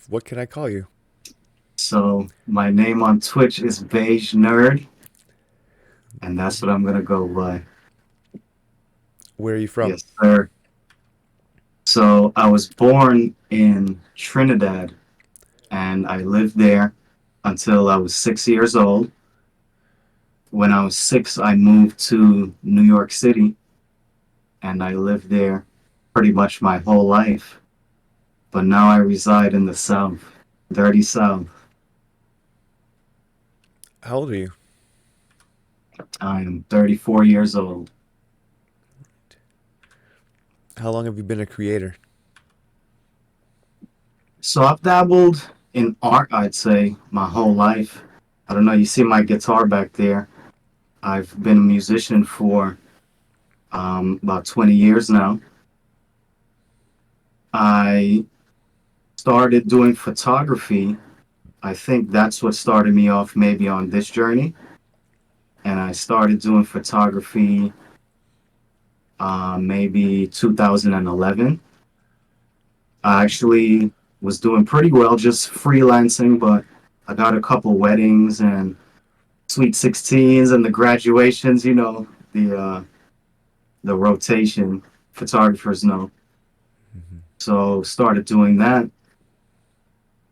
What can I call you? So my name on Twitch is Beige Nerd, and that's what I'm gonna go by. Where are you from? Yes, sir. So I was born in Trinidad, and I lived there until I was 6 years old. When I was six, I moved to New York City, and I lived there pretty much my whole life. But now I reside in the South, dirty South. How old are you? I am 34 years old. How long have you been a creator? So I've dabbled in art, I'd say, my whole life. I don't know, you see my guitar back there. I've been a musician for about 20 years now. I started doing photography. I think that's what started me off maybe on this journey. And I started doing photography maybe 2011. I actually was doing pretty well just freelancing, but I got a couple weddings and Sweet 16s and the graduations, the rotation photographers know. So started doing that.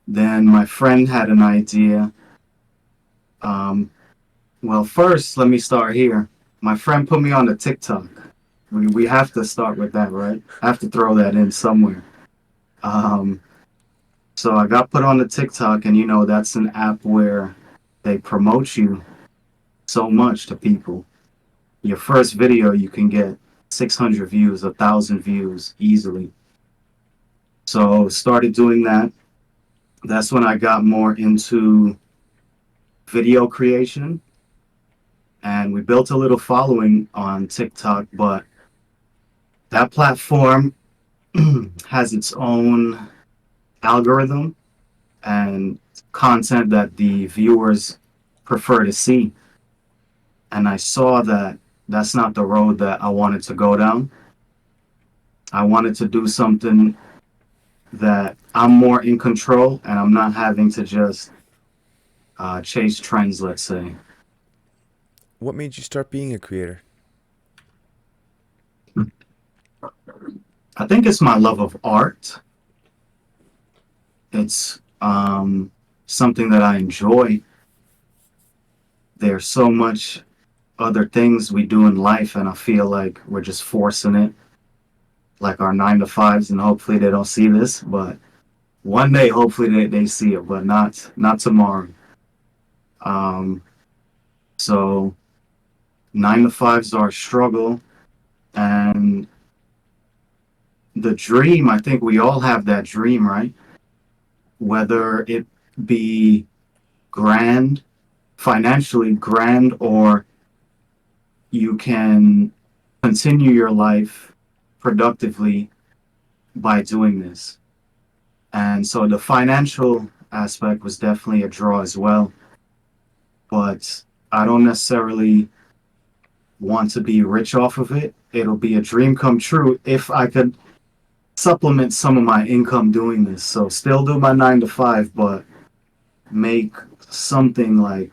Then my friend had an idea. Um, well, first, let me start here. My friend put me on the TikTok. We have to start with that, right? I have to throw that in somewhere. Um, so I got put on the TikTok, and that's an app where they promote you so much to people. Your first video, you can get 600 views, 1,000 views easily. So started doing that. That's when I got more into video creation, and we built a little following on TikTok, but that platform has its own algorithm and content that the viewers prefer to see. And I saw that that's not the road that I wanted to go down. I wanted to do something that I'm more in control and I'm not having to just chase trends, let's say. What made you start being a creator? I think it's my love of art. It's something that I enjoy. There's so much other things we do in life, and I feel like we're just forcing it, like our 9 to 5s, and hopefully they don't see this, but one day, hopefully they see it, but not tomorrow. Um, so 9 to 5s are a struggle, and the dream. I think we all have that dream, right? Whether it be grand, financially grand, or you can continue your life productively by doing this. And so the financial aspect was definitely a draw as well. But I don't necessarily want to be rich off of it. It'll be a dream come true if I could supplement some of my income doing this. So still do my 9 to 5, but make something like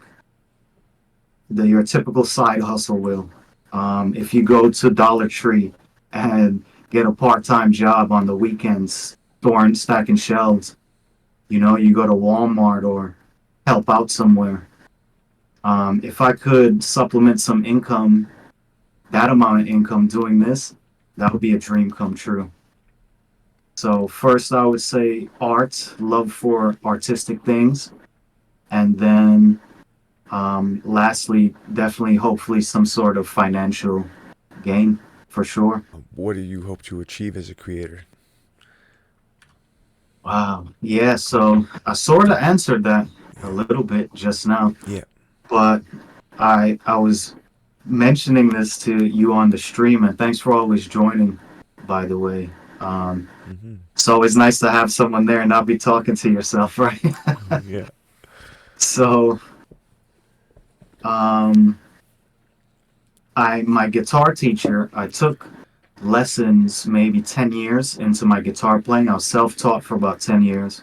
your typical side hustle will. If you go to Dollar Tree and get a part-time job on the weekends, storing, stacking shelves, you go to Walmart or help out somewhere. If I could supplement some income, that amount of income doing this, that would be a dream come true. So first, I would say art, love for artistic things, and then lastly, definitely, hopefully, some sort of financial gain for sure. What do you hope to achieve as a creator? Wow. Yeah. So I sort of answered that a little bit just now, Yeah. but I was mentioning this to you on the stream, and thanks for always joining, by the way. Um, Mm-hmm. it's always nice to have someone there and not be talking to yourself, right? Yeah. So, um, my guitar teacher, I took lessons maybe 10 years into my guitar playing. I was self-taught for about 10 years.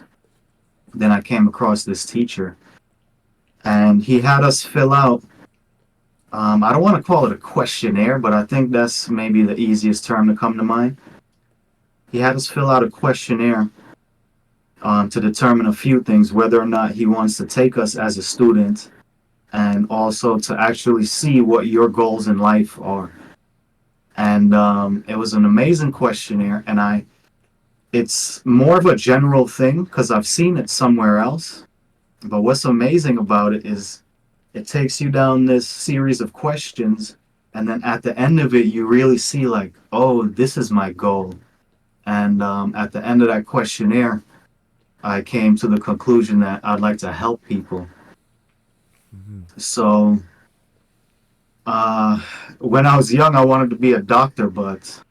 then I came across this teacher, and he had us fill out. I don't want to call it a questionnaire, but I think that's maybe the easiest term to come to mind. He had us fill out a questionnaire to determine a few things, whether or not he wants to take us as a student, and also to actually see what your goals in life are. And it was an amazing questionnaire, and it's more of a general thing because I've seen it somewhere else. But what's amazing about it is it takes you down this series of questions, and then at the end of it, you really see like, oh, this is my goal. And at the end of that questionnaire, I came to the conclusion that I'd like to help people. Hmm. So uh, when I was young, I wanted to be a doctor, but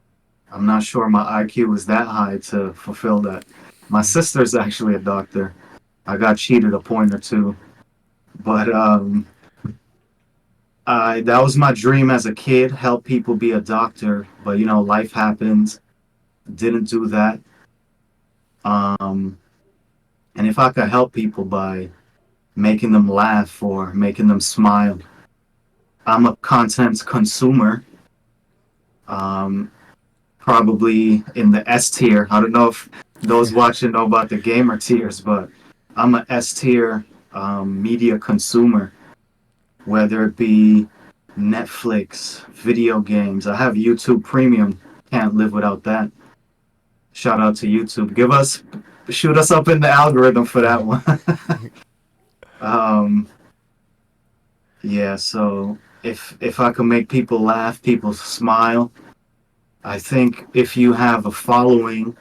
I'm not sure my IQ was that high to fulfill that. My sister's actually a doctor. I got cheated a point or two, but that was my dream as a kid, help people be a doctor. But life happens. Didn't do that. Um, and if I could help people by making them laugh or making them smile, I'm a content consumer. Um, Probably in the S tier. I don't know if those watching know about the gamer tiers, but I'm a S tier media consumer, whether it be Netflix, video games. I have YouTube Premium. Can't live without that. Shout out to YouTube. Shoot us up in the algorithm for that one. um, yeah. So if I can make people laugh, people smile, I think if you have a following,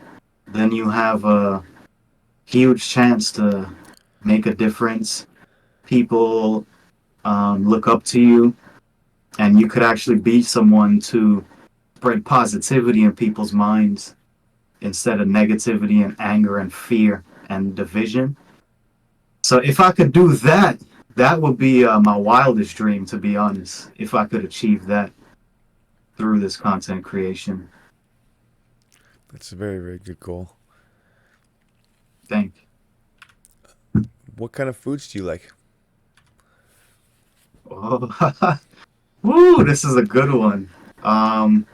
then you have a huge chance to make a difference. People look up to you, and you could actually be someone to spread positivity in people's minds instead of negativity and anger and fear and division. So if I could do that, that would be my wildest dream, to be honest. If I could achieve that through this content creation, That's a very, very good goal. think. What kind of foods do you like? Oh, woo! This is a good one. Um,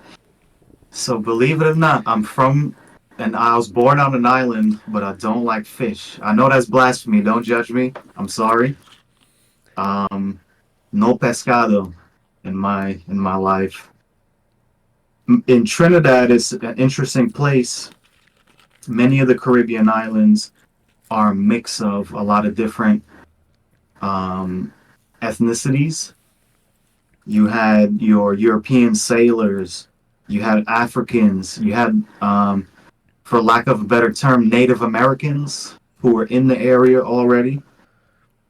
so believe it or not, and I was born on an island, but I don't like fish. I know that's blasphemy. Don't judge me. I'm sorry. Um, no pescado in my life. In Trinidad, it's an interesting place. Many of the Caribbean islands are a mix of a lot of different um, ethnicities. You had your European sailors, you had Africans, you had, for lack of a better term, Native Americans who were in the area already.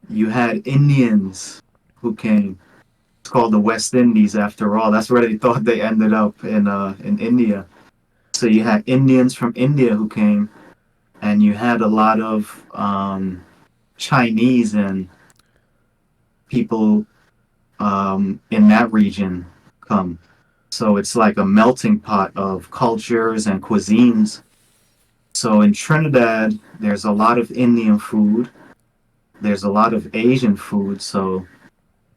You had Indians who came. It's called the West Indies after all. That's where they thought they ended up in India. So you had Indians from India who came, and you had a lot of Chinese and people in that region come. So it's like a melting pot of cultures and cuisines. So in Trinidad, there's a lot of Indian food. There's a lot of Asian food. So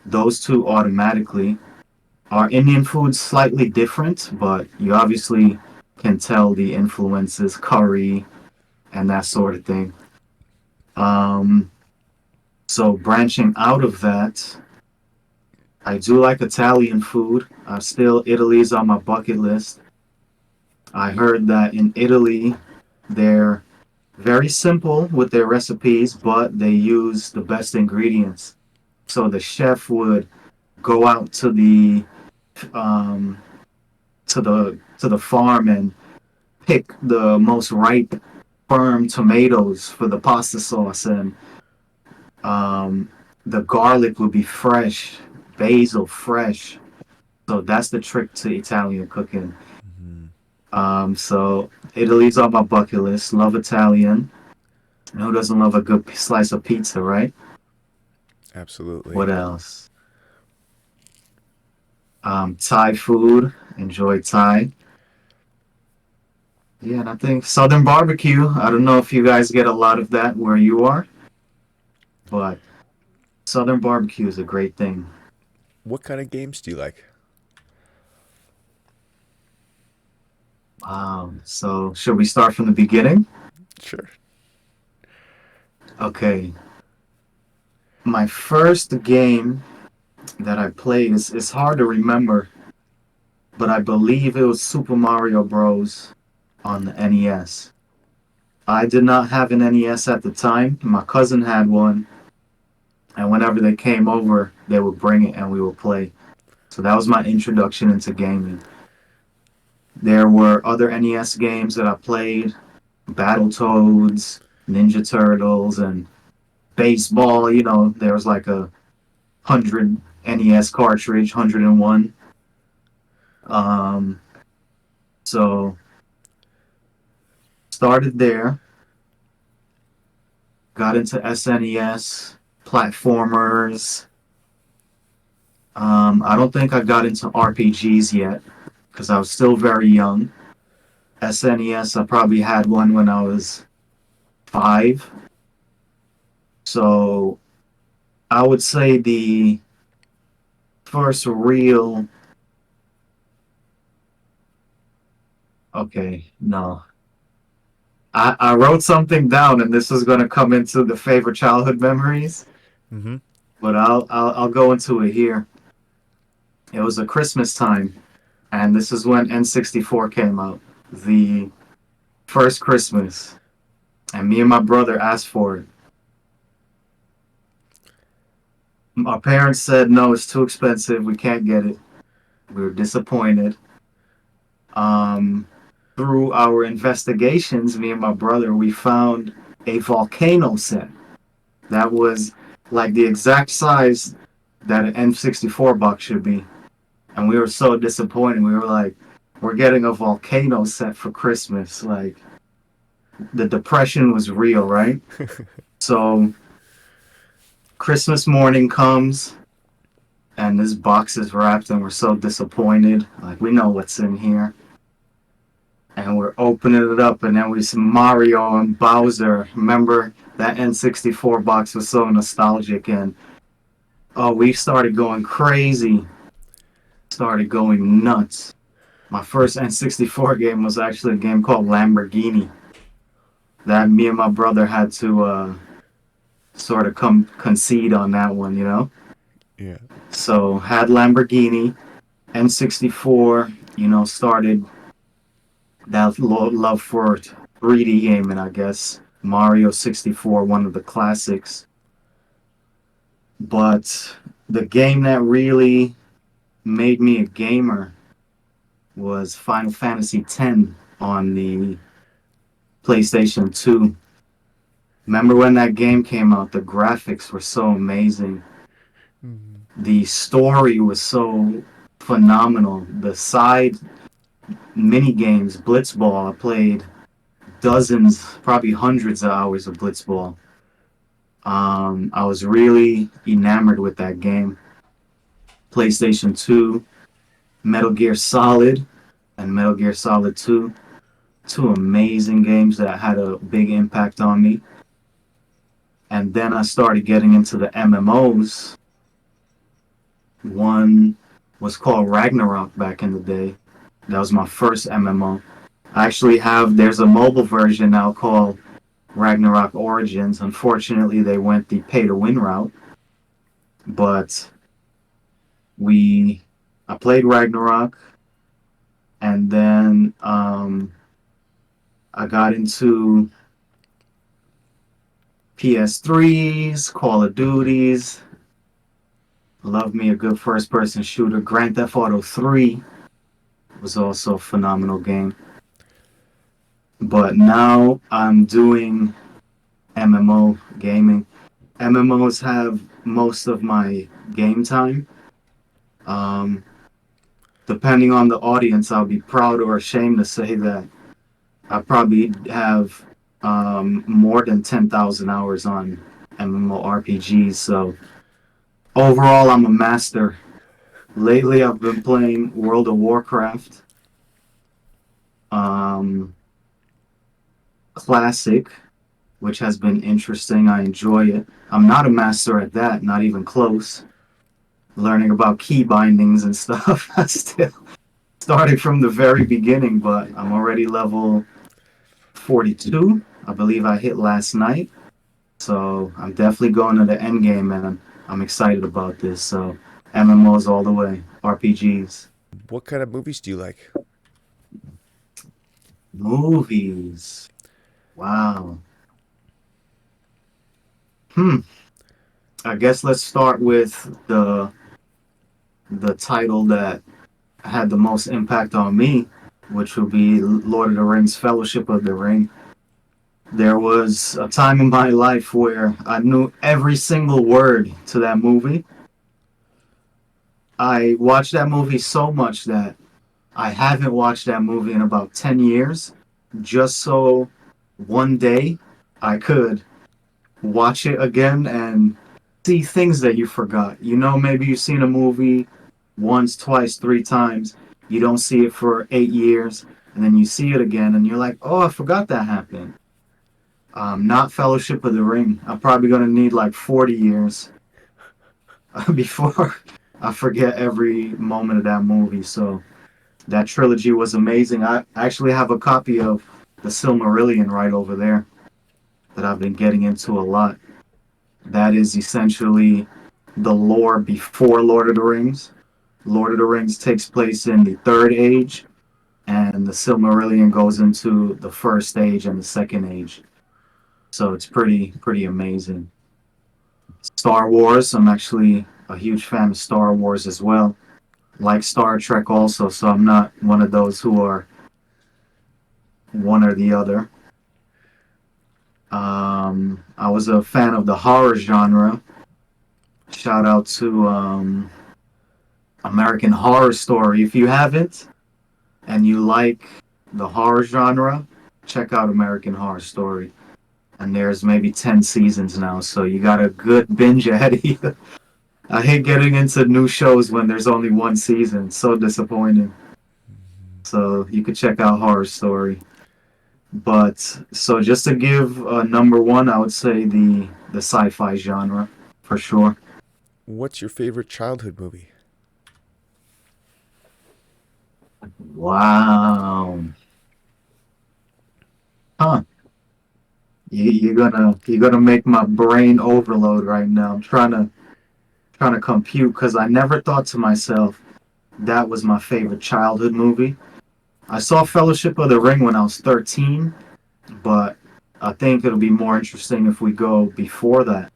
those two automatically. Our Indian food's slightly different, but you obviously can tell the influences, curry and that sort of thing. Um, so branching out of that, I do like Italian food. Still, Italy's on my bucket list. I heard that in Italy, they're very simple with their recipes, but they use the best ingredients. So the chef would go out um, to the farm and pick the most ripe, firm tomatoes for the pasta sauce, and um, the garlic would be fresh, basil fresh. So that's the trick to Italian cooking. Hmm. So Italy's on my bucket list. Love Italian. And who doesn't love a good slice of pizza, right? Absolutely. What else? Thai food. Enjoy Thai. Yeah, and I think Southern barbecue. I don't know if you guys get a lot of that where you are, but Southern barbecue is a great thing. What kind of games do you like? So should we start from the beginning? Sure. Okay. My first game that I played is hard to remember, but I believe it was Super Mario Bros. On the NES. I did not have an NES at the time. My cousin had one, and whenever they came over, they would bring it and we would play. So that was my introduction into gaming. There were other NES games that I played, Battletoads, Ninja Turtles, and baseball. You know, there was like a 100 NES cartridge, 101. Um, so started there, got into SNES, platformers. I don't think I got into RPGs yet because I was still very young. SNES, I probably had one when I was 5. So I would say the first real. Okay, no. I wrote something down, and this is going to come into the favorite childhood memories, Mm-hmm. but I'll go into it here. It was a Christmas time, and this is when N64 came out. The first Christmas, and me and my brother asked for it. Our parents said no, it's too expensive. We can't get it. We were disappointed. Um, Through our investigations, me and my brother, we found a volcano set that was like the exact size that an N64 box should be. And we were so disappointed. We were like, we're getting a volcano set for Christmas. Like, the depression was real, right? So, Christmas morning comes, and this box is wrapped, and we're so disappointed. Like, we know what's in here. And we're opening it up, and then we see Mario and Bowser. Remember that N64 box was so nostalgic, and oh, we started going crazy, started going nuts. My first N64 game was actually a game called Lamborghini that me and my brother had to sort of come concede on that one, you know. Yeah. So had Lamborghini, N64, you know, started that love for 3D gaming, I guess. Mario 64, one of the classics. But the game that really made me a gamer was Final Fantasy X on the PlayStation 2. Remember when that game came out? The graphics were so amazing. Mm-hmm. The story was so phenomenal. The side mini games, Blitzball, I played dozens, probably hundreds of hours of Blitzball. I was really enamored with that game. PlayStation 2, Metal Gear Solid, and Metal Gear Solid 2. Two amazing games that had a big impact on me. And then I started getting into the MMOs. One was called Ragnarok back in the day. That was my first MMO. I actually there's a mobile version now called Ragnarok Origins. Unfortunately, they went the pay to win route. But we, I played Ragnarok, and then I got into PS3s, Call of Duties. Love me a good first person shooter. Grand Theft Auto 3 was also a phenomenal game. But now I'm doing MMO gaming. MMOs have most of my game time. Um, Depending on the audience, I'll be proud or ashamed to say that I probably have more than 10,000 hours on MMORPGs. So overall, I'm a master. Lately, I've been playing World of Warcraft. Um, classic, which has been interesting. I enjoy it. I'm not a master at that, not even close. Learning about key bindings and stuff. I still starting from the very beginning, but I'm already level 42. I believe I hit last night. So I'm definitely going to the end game, and I'm excited about this. So MMOs all the way, RPGs, What kind of movies do you like? movies. Wow. Hmm. I guess let's start with the title that had the most impact on me, which would be Lord of the Rings: Fellowship of the Ring. There was a time in my life where I knew every single word to that movie. I watched that movie so much that I haven't watched that movie in about 10 years, just so one day I could watch it again and see things that you forgot. You know, maybe you've seen a movie once, twice, three times. You don't see it for 8 years, and then you see it again, and you're like, oh, I forgot that happened. Not Fellowship of the Ring. I'm probably going to need like 40 years before I forget every moment of that movie. So that trilogy was amazing. I actually have a copy of the Silmarillion right over there that I've been getting into a lot. That is essentially the lore before Lord of the Rings. Lord of the Rings takes place in the Third Age, and the Silmarillion goes into the First Age and the Second Age. So it's pretty amazing. Star Wars. I'm actually a huge fan of Star Wars as well. Like Star Trek also, so I'm not one of those who are one or the other. I was a fan of the horror genre. Shout out to American Horror Story. If you haven't and you like the horror genre, check out American Horror Story. And there's maybe 10 seasons now, so you got a good binge ahead of you. I hate getting into new shows when there's only one season. It's so disappointing. So you could check out Horror Story. But so just to give number one, I would say the sci-fi genre for sure. What's your favorite childhood movie? Wow. Huh. You're gonna make my brain overload right now. I'm trying to compute because I never thought to myself that was my favorite childhood movie. I saw Fellowship of the Ring when I was 13, but I think it'll be more interesting if we go before that.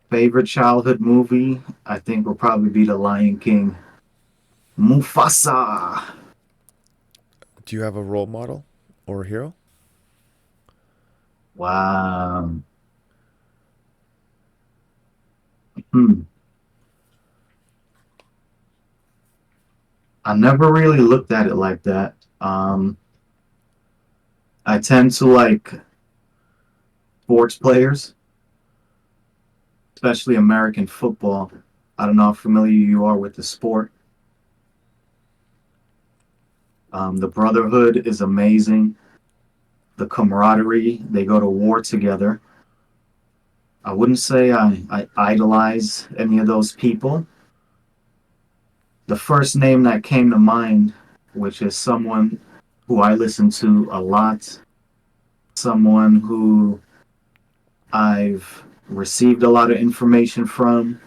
Favorite childhood movie, I think will probably be The Lion King. Mufasa. Do you have a role model or a hero? Wow. Hmm. I never really looked at it like that. I tend to like sports players, especially American football. I don't know how familiar you are with the sport. The brotherhood is amazing. The camaraderie, they go to war together. I wouldn't say I idolize any of those people. The first name that came to mind, which is someone who I listen to a lot, someone who I've received a lot of information from.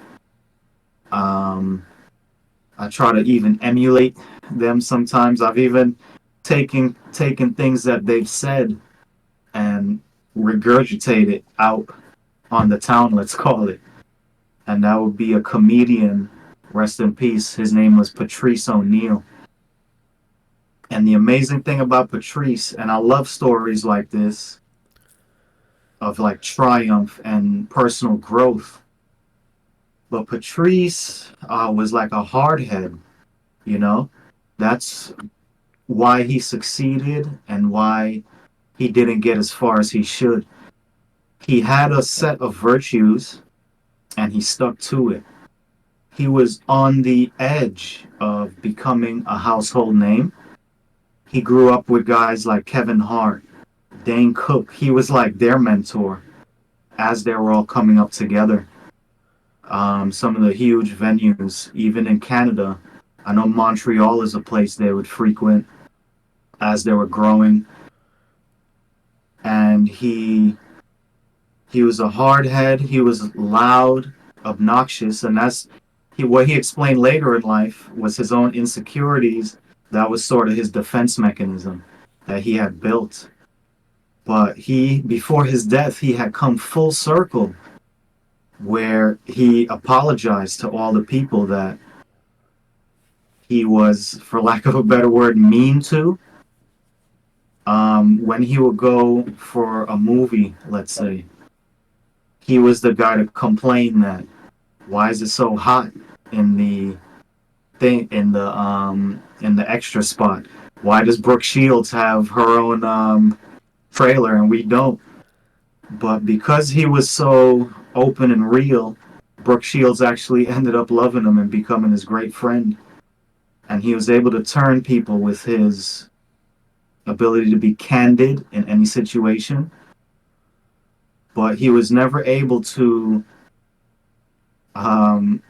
Um, I try to even emulate them sometimes. I've even taken things that they've said and regurgitate it out on the town, let's call it. And that would be a comedian, rest in peace. His name was Patrice O'Neill. And the amazing thing about Patrice, and I love stories like this of like triumph and personal growth. But Patrice was like a hardhead, you know? That's why he succeeded and why he didn't get as far as he should. He had a set of virtues and he stuck to it. He was on the edge of becoming a household name. He grew up with guys like Kevin Hart, Dane Cook, he was like their mentor as they were all coming up together. Some of the huge venues, even in Canada. I know Montreal is a place they would frequent as they were growing. And he was a hardhead. He was loud, obnoxious, and that's what he explained later in life was his own insecurities. That was sort of his defense mechanism that he had built. But he, before his death, he had come full circle where he apologized to all the people that he was, for lack of a better word, mean to. When he would go for a movie, let's say, he was the guy to complain that why is it so hot in the thing in the extra spot? Why does Brooke Shields have her own trailer and we don't? But because he was so open and real, Brooke Shields actually ended up loving him and becoming his great friend. And he was able to turn people with his ability to be candid in any situation. But he was never able to, um,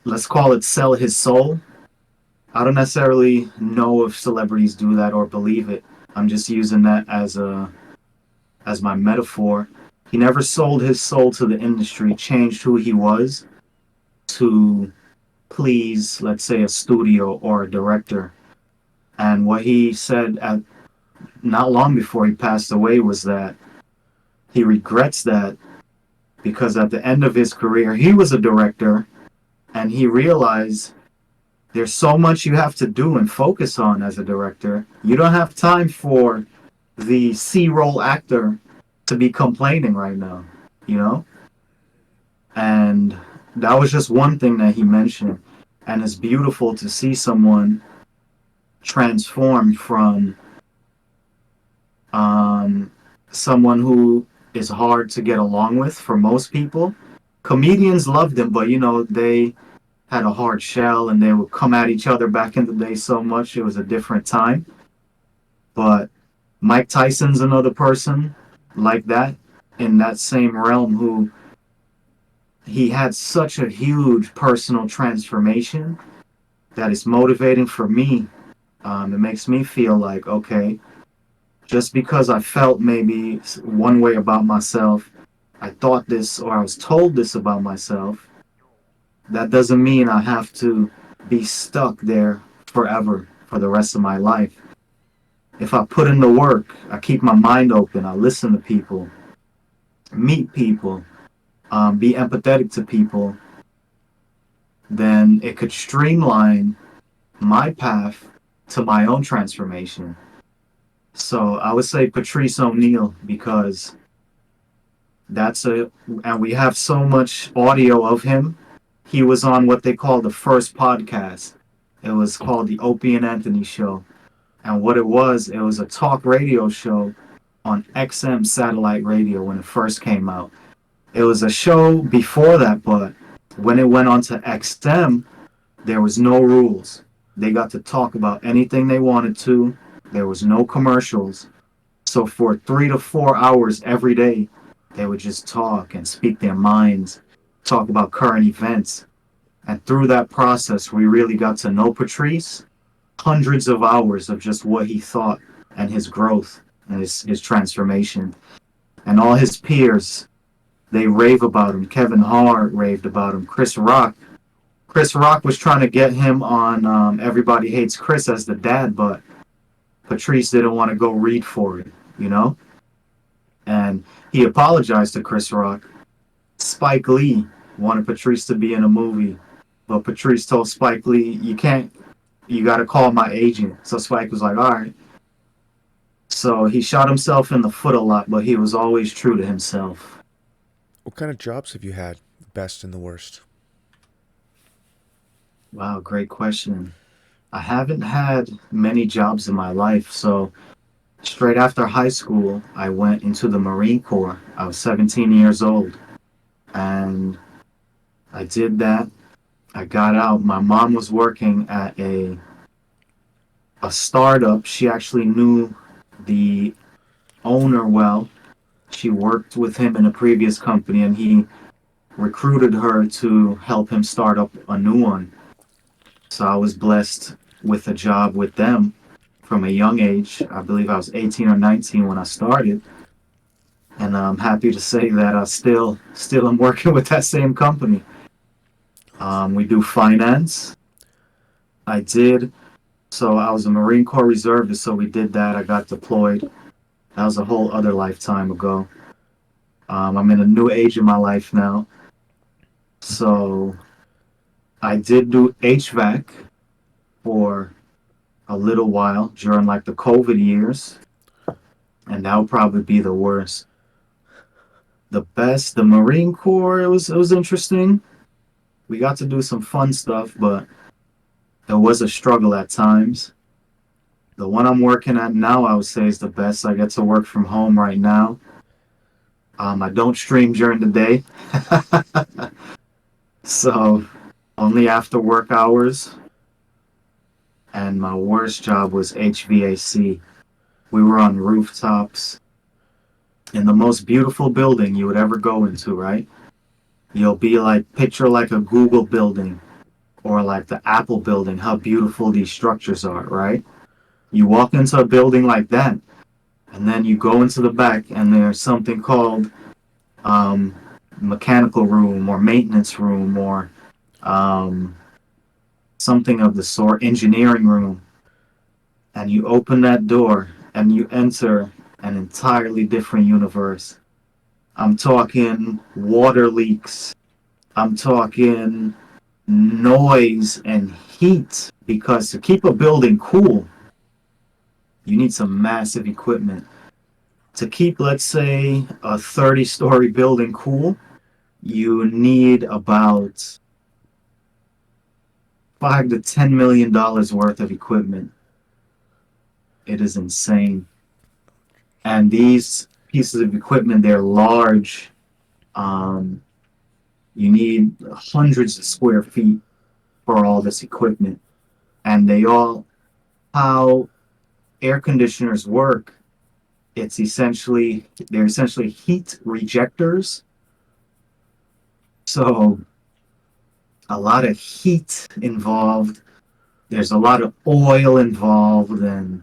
let's call it, sell his soul. I don't necessarily know if celebrities do that or believe it. I'm just using that as my metaphor. He never sold his soul to the industry, changed who he was to please, let's say, a studio or a director. And what he said at not long before he passed away was that he regrets that because at the end of his career, he was a director and he realized there's so much you have to do and focus on as a director. You don't have time for the C-roll actor to be complaining right now, you know? And that was just one thing that he mentioned. And it's beautiful to see someone transform from someone who is hard to get along with for most people. Comedians loved him, but they had a hard shell and they would come at each other back in the day so much. It was a different time. But Mike Tyson's another person like that in that same realm who he had such a huge personal transformation that is motivating for me. It makes me feel like, okay, just because I felt maybe one way about myself, I thought this or I was told this about myself, that doesn't mean I have to be stuck there forever for the rest of my life. If I put in the work, I keep my mind open, I listen to people, meet people, be empathetic to people, then it could streamline my path to my own transformation. So I would say Patrice O'Neal because and we have so much audio of him. He was on what they call the first podcast. It was called the Opie and Anthony Show. And what it was a talk radio show on XM satellite radio when it first came out. It was a show before that, but when it went on to XM, there was no rules. They got to talk about anything they wanted to. There was no commercials. So for 3 to 4 hours every day, they would just talk and speak their minds, talk about current events. And through that process, we really got to know Patrice. Hundreds of hours of just what he thought and his growth and his transformation. And all his peers, they rave about him. Kevin Hart raved about him. Chris Rock. Chris Rock was trying to get him on Everybody Hates Chris as the dad, but Patrice didn't want to go read for it, you know? And he apologized to Chris Rock. Spike Lee wanted Patrice to be in a movie, but Patrice told Spike Lee, you got to call my agent. So Spike was like, all right. So he shot himself in the foot a lot, but he was always true to himself. What kind of jobs have you had? The best and the worst? Wow, great question. I haven't had many jobs in my life. So straight after high school, I went into the Marine Corps. I was 17 years old. And I did that. I got out. My mom was working at a startup. She actually knew the owner well. She worked with him in a previous company, and he recruited her to help him start up a new one. So I was blessed with a job with them from a young age. I believe I was 18 or 19 when I started, and I'm happy to say that I still am working with that same company. We do finance. I did. So I was a Marine Corps reservist, so we did that. I got deployed. That was a whole other lifetime ago. I'm in a new age in my life now. So I did do HVAC for a little while during like the COVID years, and that would probably be the worst. The best, the Marine Corps, it was interesting. We got to do some fun stuff, but it was a struggle at times. The one I'm working at now, I would say, is the best. I get to work from home right now. I don't stream during the day, so only after work hours. And my worst job was HVAC. We were on rooftops in the most beautiful building you would ever go into, right? You'll be like, picture like a Google building or like the Apple building, how beautiful these structures are, right? You walk into a building like that, and then you go into the back, and there's something called um, mechanical room or maintenance room or um, something of the sort, engineering room. And you open that door and you enter an entirely different universe. I'm talking water leaks. I'm talking noise and heat because to keep a building cool, you need some massive equipment. To keep, let's say, a 30-story building cool, you need about $5 to $10 million worth of equipment. It is insane. And these pieces of equipment, they're large. Um, you need hundreds of square feet for all this equipment. And how air conditioners work, they're essentially heat rejectors. So a lot of heat involved. There's a lot of oil involved and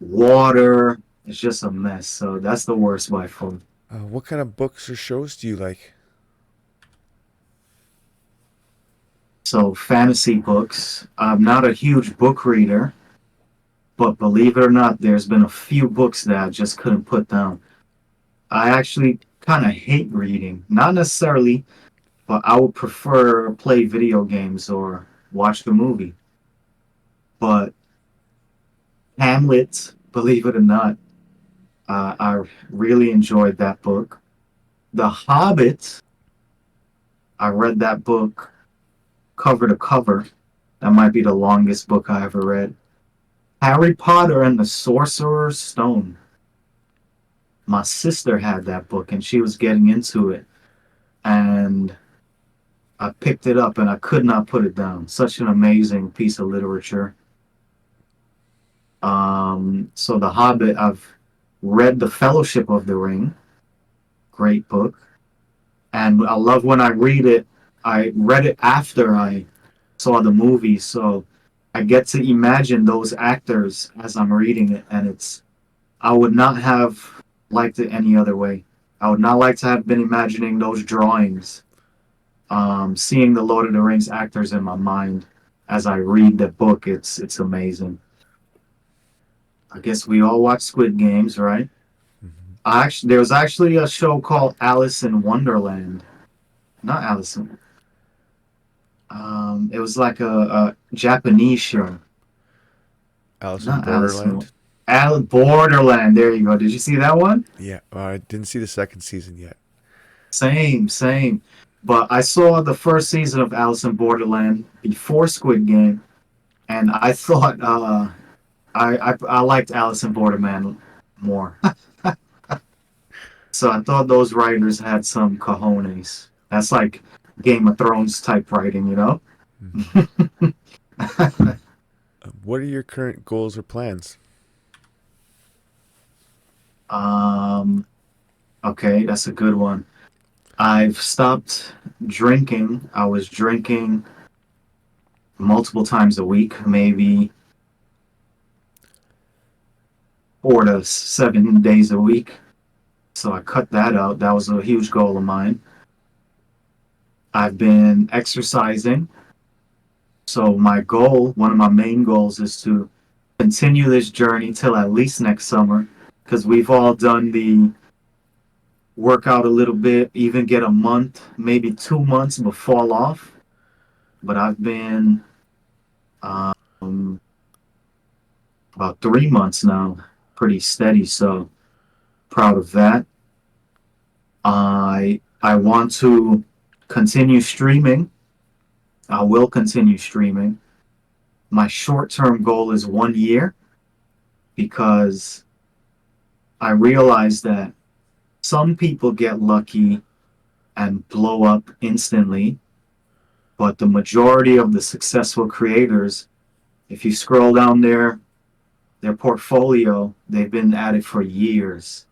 water. It's just a mess. So that's the worst by far. What kind of books or shows do you like? So fantasy books. I'm not a huge book reader, but believe it or not, there's been a few books that I just couldn't put down. I actually kind of hate reading. Not necessarily, but I would prefer play video games or watch the movie. But Hamlet, believe it or not, I really enjoyed that book. The Hobbit, I read that book cover to cover. That might be the longest book I ever read. Harry Potter and the Sorcerer's Stone. My sister had that book and she was getting into it. And I picked it up and I could not put it down. Such an amazing piece of literature. So The Hobbit, I've read The Fellowship of the Ring. Great book. And I love when I read it. I read it after I saw the movie, so I get to imagine those actors as I'm reading it, and I would not have liked it any other way. I would not like to have been imagining those drawings, seeing the Lord of the Rings actors in my mind as I read the book. It's amazing. I guess we all watch Squid Games, right? Hmm. There was actually a show called Alice in Wonderland. Not Alice in. It was like a Japanese show. Alice in Not Alice in Borderland. Borderland. There you go. Did you see that one? Yeah, I didn't see the second season yet. Same, same. But I saw the first season of Alice in Borderland before Squid Game, and I thought I liked Alice in Borderland more. So I thought those writers had some cojones. That's like Game of Thrones type writing, you know? Hmm. What are your current goals or plans? Um, okay, that's a good one. I've stopped drinking. I was drinking multiple times a week, maybe 4 to 7 days a week. So I cut that out. That was a huge goal of mine. I've been exercising. So my goal, one of my main goals, is to continue this journey till at least next summer, because we've all done the workout a little bit, even get a month, maybe 2 months, but fall off. But I've been um, about 3 months now, pretty steady. So proud of that. I want to continue streaming. I will continue streaming. My short-term goal is 1 year because I realize that some people get lucky and blow up instantly, but the majority of the successful creators, if you scroll down their portfolio, they've been at it for years.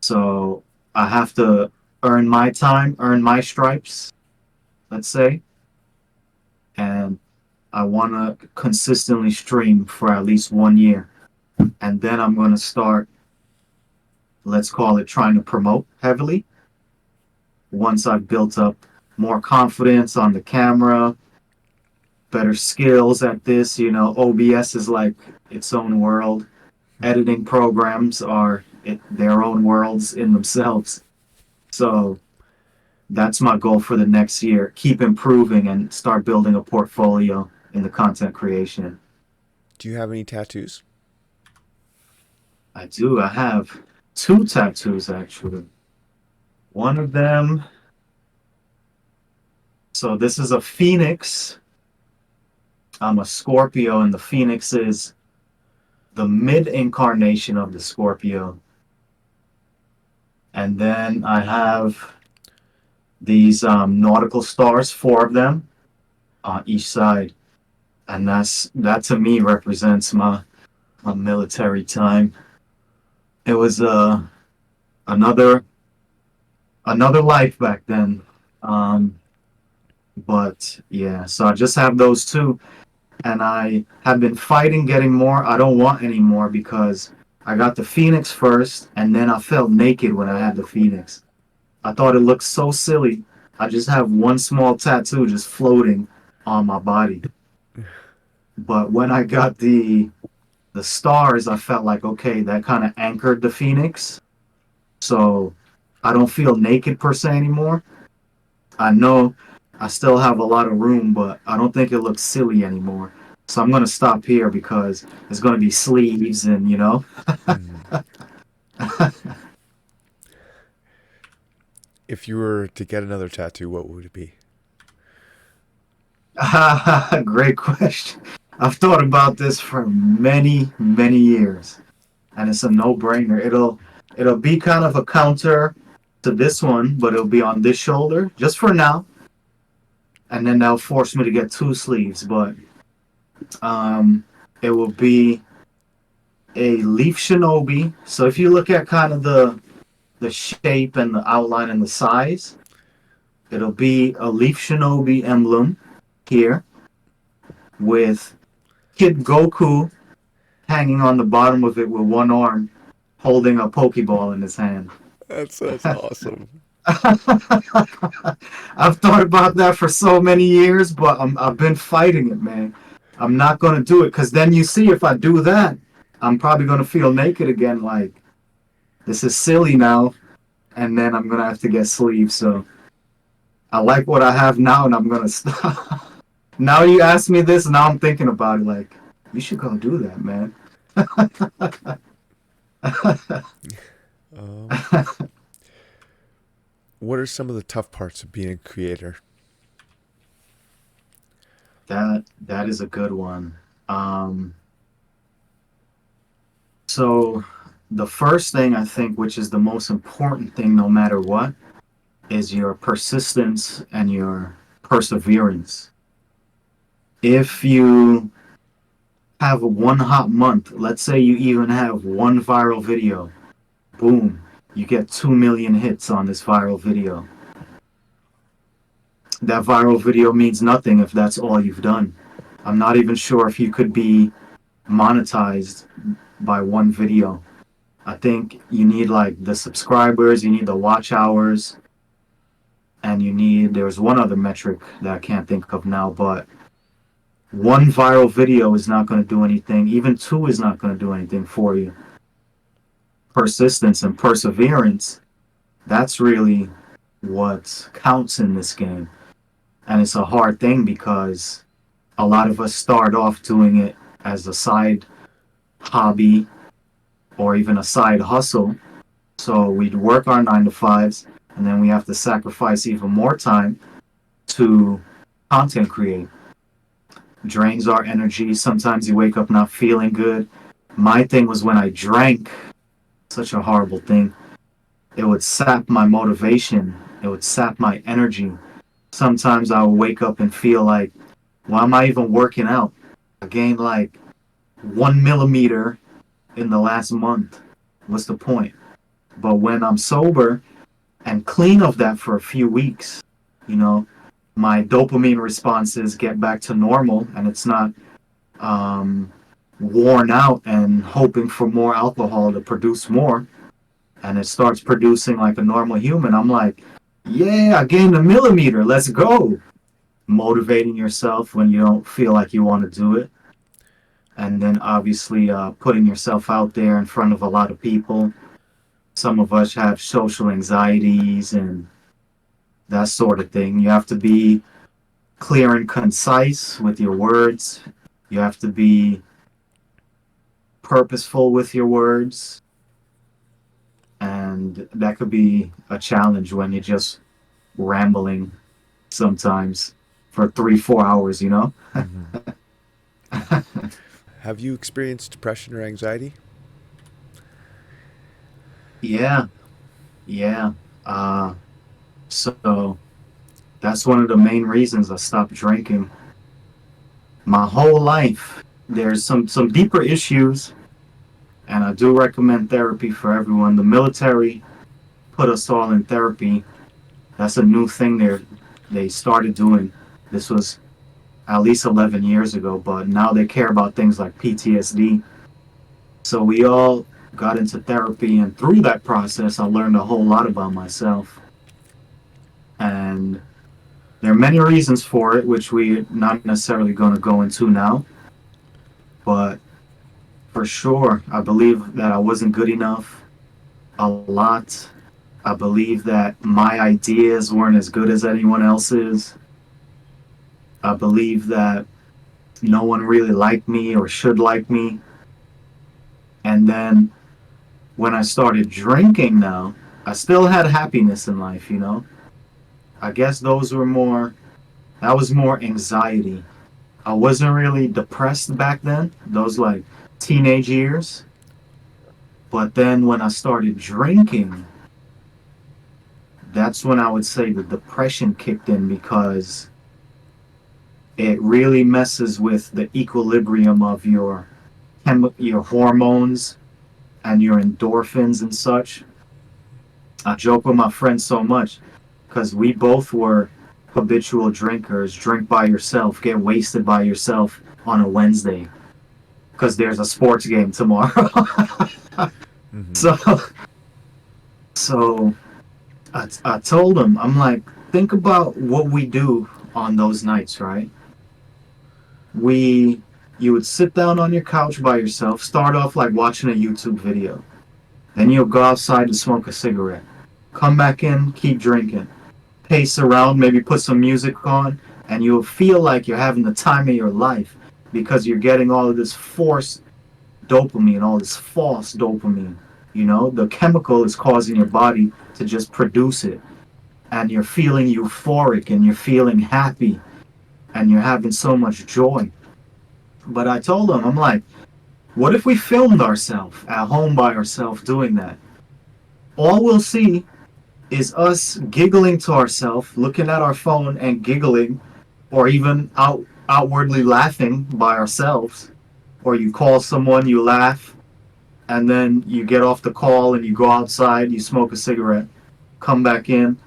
So I have to earn my time, earn my stripes, let's say, and I want to consistently stream for at least 1 year. And then I'm going to start, let's call it, trying to promote heavily once I've built up more confidence on the camera, better skills at this. OBS is like its own world. Editing programs are their own worlds in themselves. So that's my goal for the next year. Keep improving and start building a portfolio in the content creation. Do you have any tattoos? I do. I have two tattoos actually. One of them, so this is a phoenix. I'm a Scorpio, and the phoenix is the mid incarnation of the Scorpio. And then I have these nautical stars, four of them on each side. And that to me represents my military time. It was another another life back then. Um, but yeah, so I just have those two, and I have been fighting getting more. I don't want any more because I got the Phoenix first, and then I felt naked when I had the Phoenix. I thought it looked so silly. I just have one small tattoo just floating on my body. But when I got the stars, I felt like okay, that kind of anchored the Phoenix. So I don't feel naked per se anymore. I know I still have a lot of room, but I don't think it looks silly anymore. So I'm gonna stop here because it's gonna be sleeves and Mm. If you were to get another tattoo, what would it be? Great question. I've thought about this for many, many years, and it's a no-brainer. It'll be kind of a counter to this one, but it'll be on this shoulder just for now, and then that'll force me to get two sleeves. But it will be a leaf shinobi. So if you look at kind of the shape and the outline and the size, it'll be a leaf shinobi emblem here with Kid Goku hanging on the bottom of it with one arm, holding a Pokeball in his hand. That's awesome. I've thought about that for so many years, but I've been fighting it, man. I'm not gonna do it because then you see if I do that, I'm probably gonna feel naked again. Like this is silly now, and then I'm gonna have to get sleeves. So I like what I have now, and I'm gonna stop. Now you ask me this, now I'm thinking about it. Like you should go do that, man. Um, what are some of the tough parts of being a creator? That is a good one. Um, so the first thing I think, which is the most important thing, no matter what, is your persistence and your perseverance. If you have one hot month, let's say you even have one viral video, boom, you get 2 million hits on this viral video. That viral video means nothing if that's all you've done. I'm not even sure if you could be monetized by one video. I think you need like the subscribers, you need the watch hours, and there's one other metric that I can't think of now, but one viral video is not going to do anything. Even two is not going to do anything for you. Persistence and perseverance, that's really what counts in this game. And it's a hard thing because a lot of us start off doing it as a side hobby or even a side hustle. So we'd work our 9 to 5s, and then we have to sacrifice even more time to content create. Drains our energy. Sometimes you wake up not feeling good. My thing was when I drank, such a horrible thing. It would sap my motivation. It would sap my energy. Sometimes I would wake up and feel like, why am I even working out? I gained like 1 millimeter in the last month. What's the point? But when I'm sober and clean of that for a few weeks, you know, my dopamine responses get back to normal, and it's not worn out and hoping for more alcohol to produce more, and it starts producing like a normal human. I'm like, yeah, I gained 1 millimeter. Let's go. Motivating yourself when you don't feel like you want to do it. And then obviously putting yourself out there in front of a lot of people. Some of us have social anxieties and that sort of thing. You have to be clear and concise with your words. You have to be purposeful with your words. And that could be a challenge when you're just rambling sometimes for 3-4 hours, you know? Have you experienced depression or anxiety? Yeah, yeah. So that's one of the main reasons I stopped drinking. My whole life, there's some deeper issues, and I do recommend therapy for everyone. The military put us all in therapy. That's a new thing they started doing. This was at least 11 years ago, but now they care about things like PTSD. So we all got into therapy, and through that process, I learned a whole lot about myself. And there are many reasons for it, which we're not necessarily going to go into now. But for sure, I believe that I wasn't good enough a lot. I believe that my ideas weren't as good as anyone else's. I believe that no one really liked me or should like me. And then when I started drinking now, I still had happiness in life, you know? I guess that was more anxiety. I wasn't really depressed back then, those like teenage years. But then when I started drinking, that's when I would say the depression kicked in, because it really messes with the equilibrium of your hormones and your endorphins and such. I joke with my friends so much because we both were habitual drinkers. Drink by yourself, get wasted by yourself on a Wednesday because there's a sports game tomorrow. So, so I told him, I'm like, think about what we do on those nights, right? You would sit down on your couch by yourself, start off like watching a YouTube video. Then you'll go outside to smoke a cigarette. Come back in, keep drinking. Pace around, maybe put some music on, and you'll feel like you're having the time of your life because you're getting all of this forced dopamine, all this false dopamine. You know, the chemical is causing your body to just produce it. And you're feeling euphoric and you're feeling happy and you're having so much joy. But I told him, I'm like, what if we filmed ourselves at home by ourselves doing that? All we'll see is us giggling to ourselves, looking at our phone and giggling, or even outwardly laughing by ourselves. Or you call someone, you laugh, and then you get off the call and you go outside, you smoke a cigarette, come back in,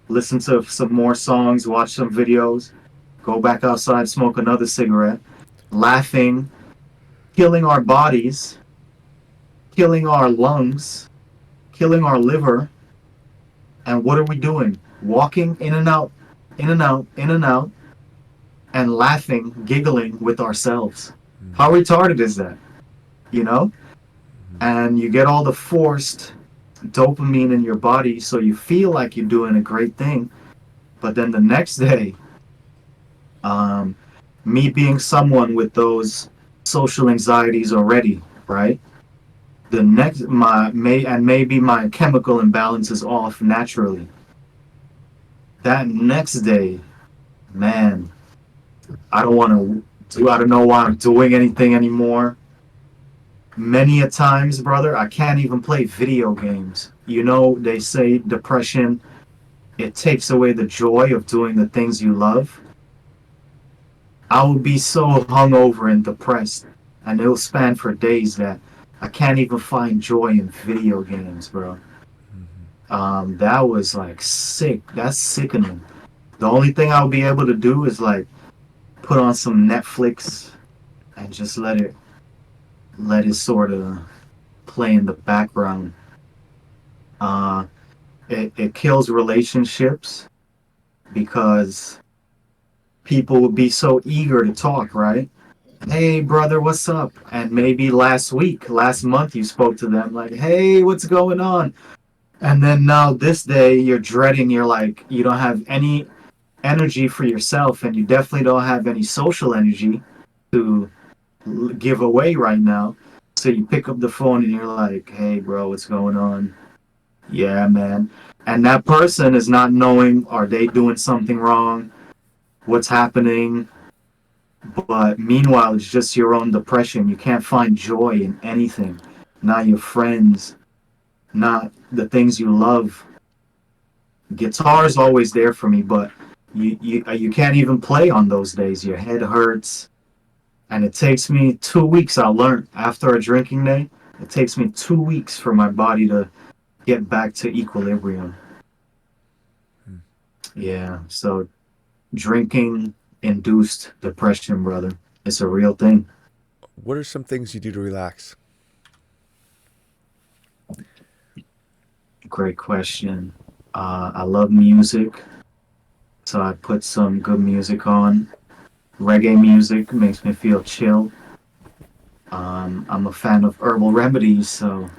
listen to some more songs, watch some videos, go back outside, smoke another cigarette, laughing, killing our bodies, killing our lungs, killing our liver. And what are we doing? Walking in and out, in and out, in and out, and laughing, giggling with ourselves. How retarded is that? You know? And you get all the forced dopamine in your body, so you feel like you're doing a great thing. But then the next day, um, me being someone with those social anxieties already, right? The next maybe my chemical imbalance is off naturally. That next day, man, I don't know why I'm doing anything anymore. Many a times, brother, I can't even play video games. You know, they say depression, it takes away the joy of doing the things you love. I will be so hungover and depressed, and it'll span for days that I can't even find joy in video games, bro. That was like sick. That's sickening. The only thing I'll be able to do is like put on some Netflix and just let it sort of play in the background. Uh, it kills relationships because people would be so eager to talk, right? Hey, brother, what's up? And maybe last month, you spoke to them like, hey, what's going on? And then now this day, you're dreading, you're like, you don't have any energy for yourself, and you definitely don't have any social energy to give away right now. So you pick up the phone and you're like, hey, bro, what's going on? Yeah, man. And that person is not knowing, are they doing something wrong? What's happening? But meanwhile, it's just your own depression. You can't find joy in anything. Not your friends, not the things you love. Guitar is always there for me, but you can't even play on those days. Your head hurts, and it takes me 2 weeks. I learned after a drinking day, it takes me 2 weeks for my body to get back to equilibrium. Yeah, so drinking induced depression, brother. It's a real thing. What are some things you do to relax? Great question. I love music, so I put some good music on. Reggae music makes me feel chill. I'm a fan of herbal remedies, so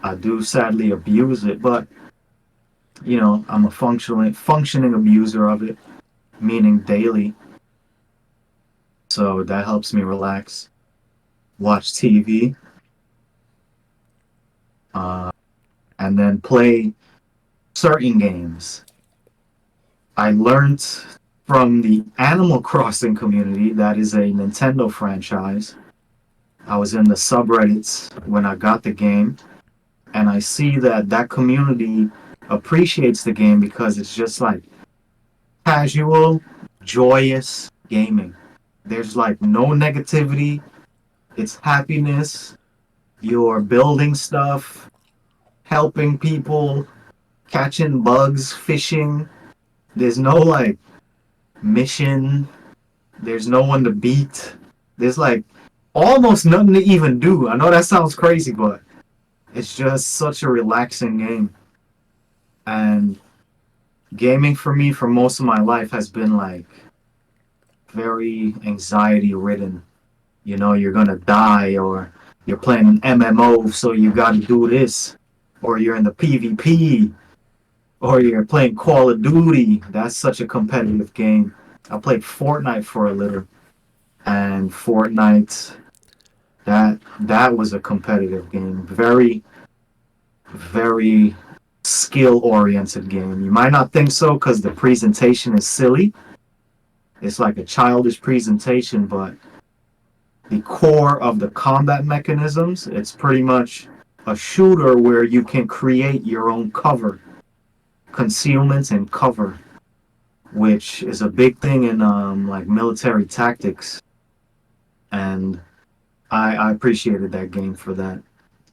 I do sadly abuse it, but I'm a functioning abuser of it, meaning daily. So that helps me relax. Watch TV, uh, and then play certain games. I learned from the Animal Crossing community, that is a Nintendo franchise. I was in the subreddits when I got the game, and I see that that community appreciates the game because it's just like casual, joyous gaming. There's like no negativity, it's happiness. You're building stuff, helping people, catching bugs, fishing. There's no like mission, there's no one to beat. There's like almost nothing to even do. I know that sounds crazy, but it's just such a relaxing game. And gaming for me for most of my life has been like very anxiety ridden. You know, you're gonna die, or you're playing an MMO, so you gotta do this, or you're in the PvP, or you're playing Call of Duty. That's such a competitive game. I played Fortnite for a little, and Fortnite, that was a competitive game. Very, very skill oriented game. You might not think so because the presentation is silly. It's like a childish presentation, but the core of the combat mechanisms, it's pretty much a shooter where you can create your own cover, concealment and cover, which is a big thing in like military tactics. And I appreciated that game for that.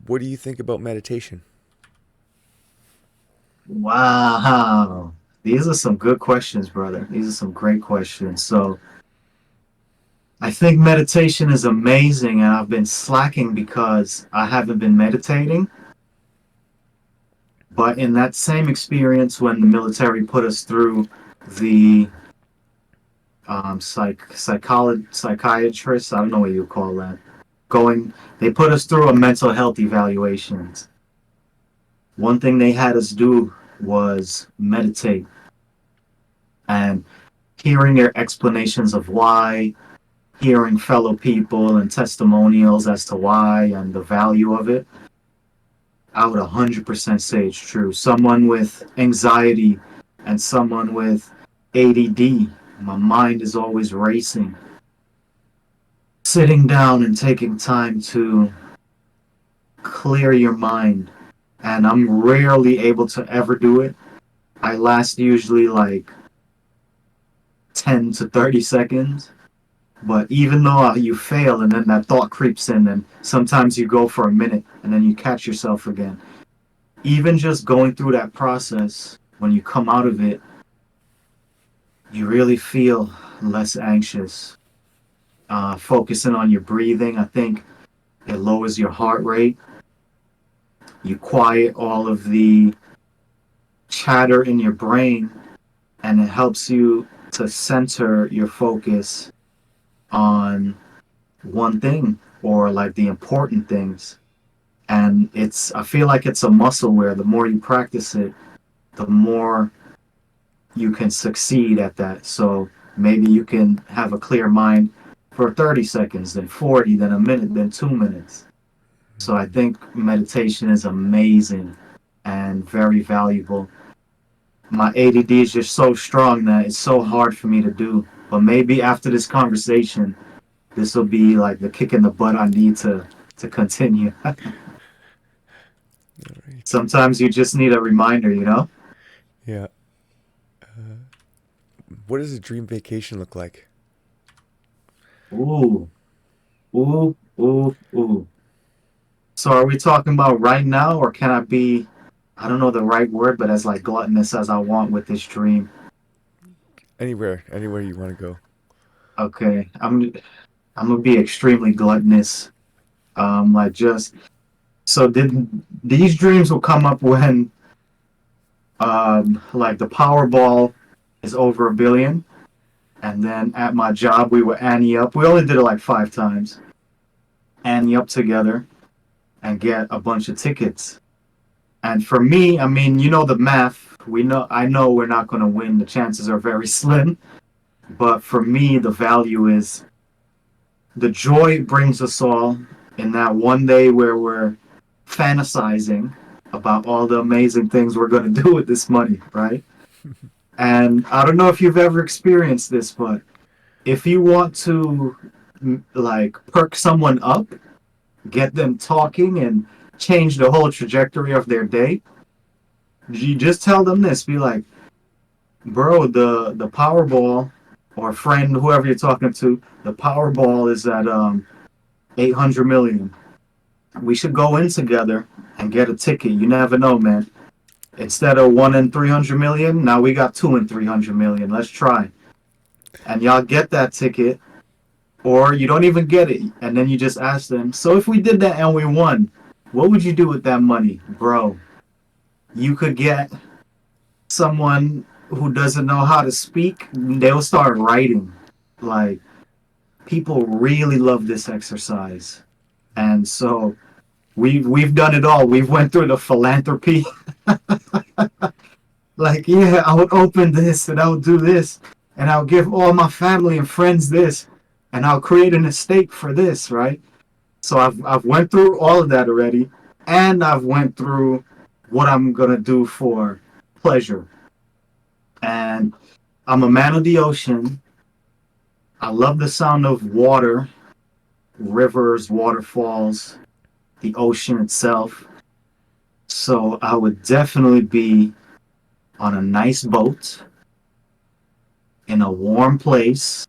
What do you think about meditation? Wow. These are some good questions, brother. These are some great questions. So, I think meditation is amazing, and I've been slacking because I haven't been meditating. But in that same experience, when the military put us through the psychiatrist, I don't know what you call that, they put us through a mental health evaluations. One thing they had us do was meditate, and hearing their explanations of why, hearing fellow people and testimonials as to why and the value of it, I would 100% say it's true. Someone with anxiety and someone with ADD, my mind is always racing. Sitting down and taking time to clear your mind, and I'm rarely able to ever do it. I last usually like 10 to 30 seconds. But even though you fail and then that thought creeps in, and sometimes you go for a minute and then you catch yourself again. Even just going through that process, when you come out of it, you really feel less anxious. Focusing on your breathing, I think it lowers your heart rate. You quiet all of the chatter in your brain, and it helps you to center your focus on one thing, or like the important things. And I feel like it's a muscle where the more you practice it, the more you can succeed at that. So maybe you can have a clear mind for 30 seconds, then 40, then a minute, then 2 minutes. So I think meditation is amazing and very valuable. My ADD is just so strong that it's so hard for me to do. But maybe after this conversation, this will be like the kick in the butt I need to continue. All right. Sometimes you just need a reminder, you know? Yeah. What does a dream vacation look like? Ooh, ooh, ooh, ooh. So are we talking about right now, or can I be, I don't know the right word, but as like gluttonous as I want with this dream? Anywhere you want to go. Okay, I'm gonna be extremely gluttonous. Like just so did these dreams will come up when like the Powerball is over 1 billion, and then at my job we were Annie up. We only did it like 5 times. Annie up together and get a bunch of tickets. And for me, I mean, you know the math. I know we're not going to win. The chances are very slim. But for me, the value is the joy it brings us all in that one day where we're fantasizing about all the amazing things we're going to do with this money, right? And I don't know if you've ever experienced this, but if you want to like perk someone up, get them talking and change the whole trajectory of their day, you just tell them this. Be like, bro, the Powerball, or friend, whoever you're talking to, the Powerball is at 800 million. We should go in together and get a ticket. You never know, man. Instead of 1 in 300 million, now we got 2 in 300 million. Let's try. And y'all get that ticket, or you don't even get it, and then you just ask them, so if we did that and we won, what would you do with that money? Bro, you could get someone who doesn't know how to speak, they'll start writing. Like, people really love this exercise. And so we've done it all. We've went through the philanthropy. Like, yeah, I would open this and I would do this, and I'll give all my family and friends this, and I'll create an estate for this, right? So I've went through all of that already, and I've went through what I'm gonna do for pleasure. And I'm a man of the ocean. I love the sound of water, rivers, waterfalls, the ocean itself. So I would definitely be on a nice boat in a warm place,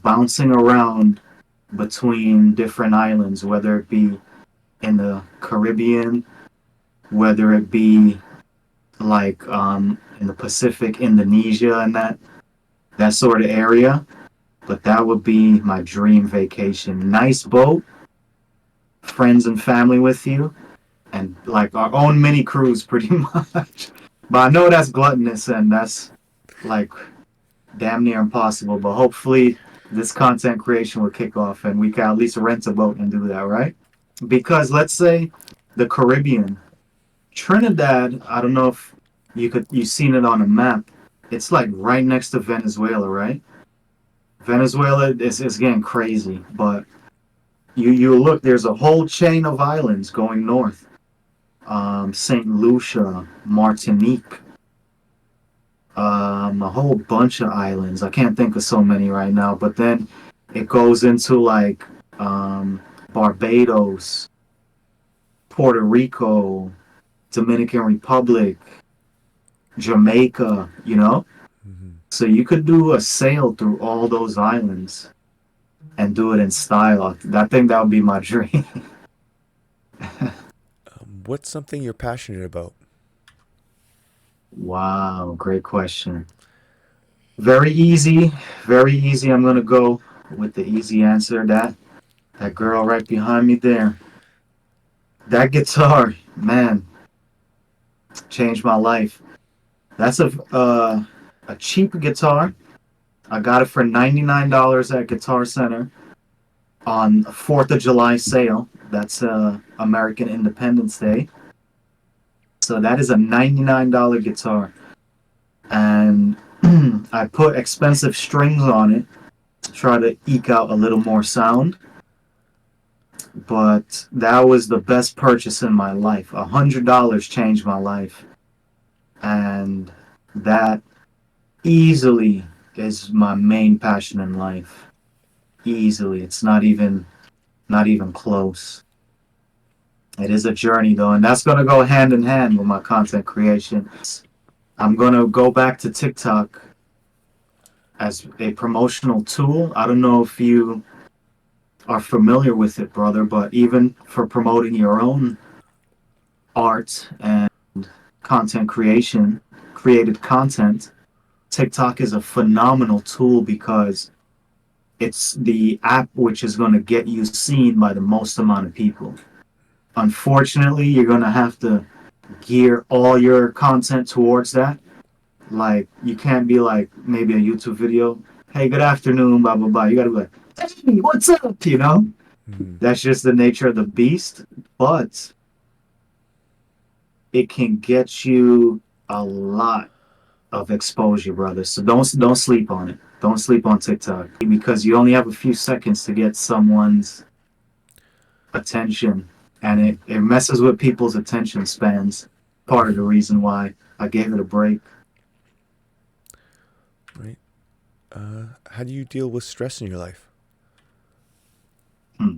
bouncing around between different islands, whether it be in the Caribbean, whether it be like in the Pacific, Indonesia, and that sort of area. But that would be my dream vacation. Nice boat, friends and family with you, and like our own mini cruise, pretty much. But I know that's gluttonous and that's like damn near impossible. But hopefully, this content creation will kick off and we can at least rent a boat and do that, right? Because let's say the Caribbean, Trinidad. I don't know if you've seen it on a map. It's like right next to Venezuela, right? Venezuela is getting crazy, but you look. There's a whole chain of islands going north. Saint Lucia, Martinique, a whole bunch of islands. I can't think of so many right now, but then it goes into like Barbados, Puerto Rico, Dominican Republic, Jamaica, you know? Hmm. So you could do a sail through all those islands and do it in style. I think that would be my dream. What's something you're passionate about? Wow, great question. Very easy, very easy. I'm gonna go with the easy answer. That girl right behind me there. That guitar, man, changed my life. That's a cheap guitar. I got it for $99 at Guitar Center on 4th of July sale. That's American Independence Day. So that is a $99 guitar. And I put expensive strings on it to try to eke out a little more sound. But that was the best purchase in my life. $100 changed my life. And that easily is my main passion in life. Easily. It's not even close. It is a journey though, and that's gonna go hand in hand with my content creation. I'm gonna go back to TikTok as a promotional tool. I don't know if you are familiar with it, brother, but even for promoting your own art and content creation, created content, TikTok is a phenomenal tool because it's the app which is going to get you seen by the most amount of people. Unfortunately, you're going to have to gear all your content towards that. Like, you can't be like maybe a YouTube video, hey, good afternoon, blah, blah, blah. You got to be like, hey, what's up? You know? Hmm. That's just the nature of the beast. But it can get you a lot of exposure, brother. So don't sleep on it. Don't sleep on TikTok because you only have a few seconds to get someone's attention, and it messes with people's attention spans. Part of the reason why I gave it a break. Right. How do you deal with stress in your life? Hmm.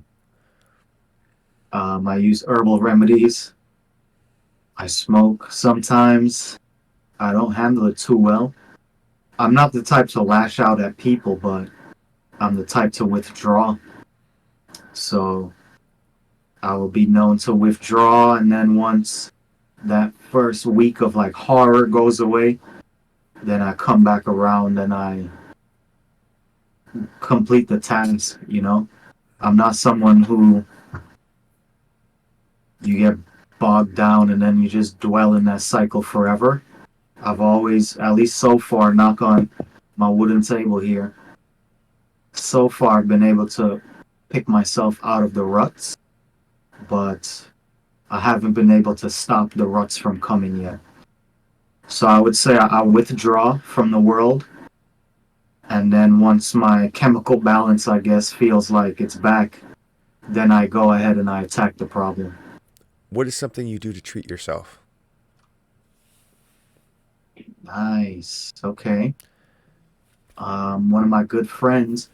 I use herbal remedies. I smoke sometimes. I don't handle it too well. I'm not the type to lash out at people, but I'm the type to withdraw. So I will be known to withdraw, and then once that first week of like horror goes away, then I come back around and I complete the task, you know? I'm not someone who you get bogged down and then you just dwell in that cycle forever. I've always, at least so far, knock on my wooden table here, so far been able to pick myself out of the ruts, but I haven't been able to stop the ruts from coming yet. So I would say I withdraw from the world, and then once my chemical balance, I guess, feels like it's back, then I go ahead and I attack the problem. What is something you do to treat yourself? Nice. Okay. One of my good friends,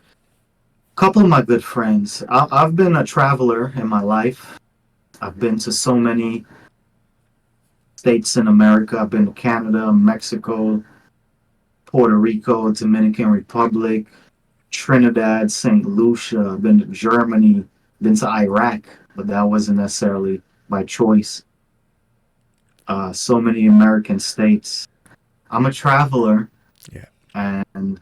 couple of my good friends. I've been a traveler in my life. I've been to so many states in America. I've been to Canada, Mexico, Puerto Rico, Dominican Republic, Trinidad, St. Lucia. I've been to Germany, been to Iraq. but that wasn't necessarily by choice. So many American states. I'm a traveler Yeah. and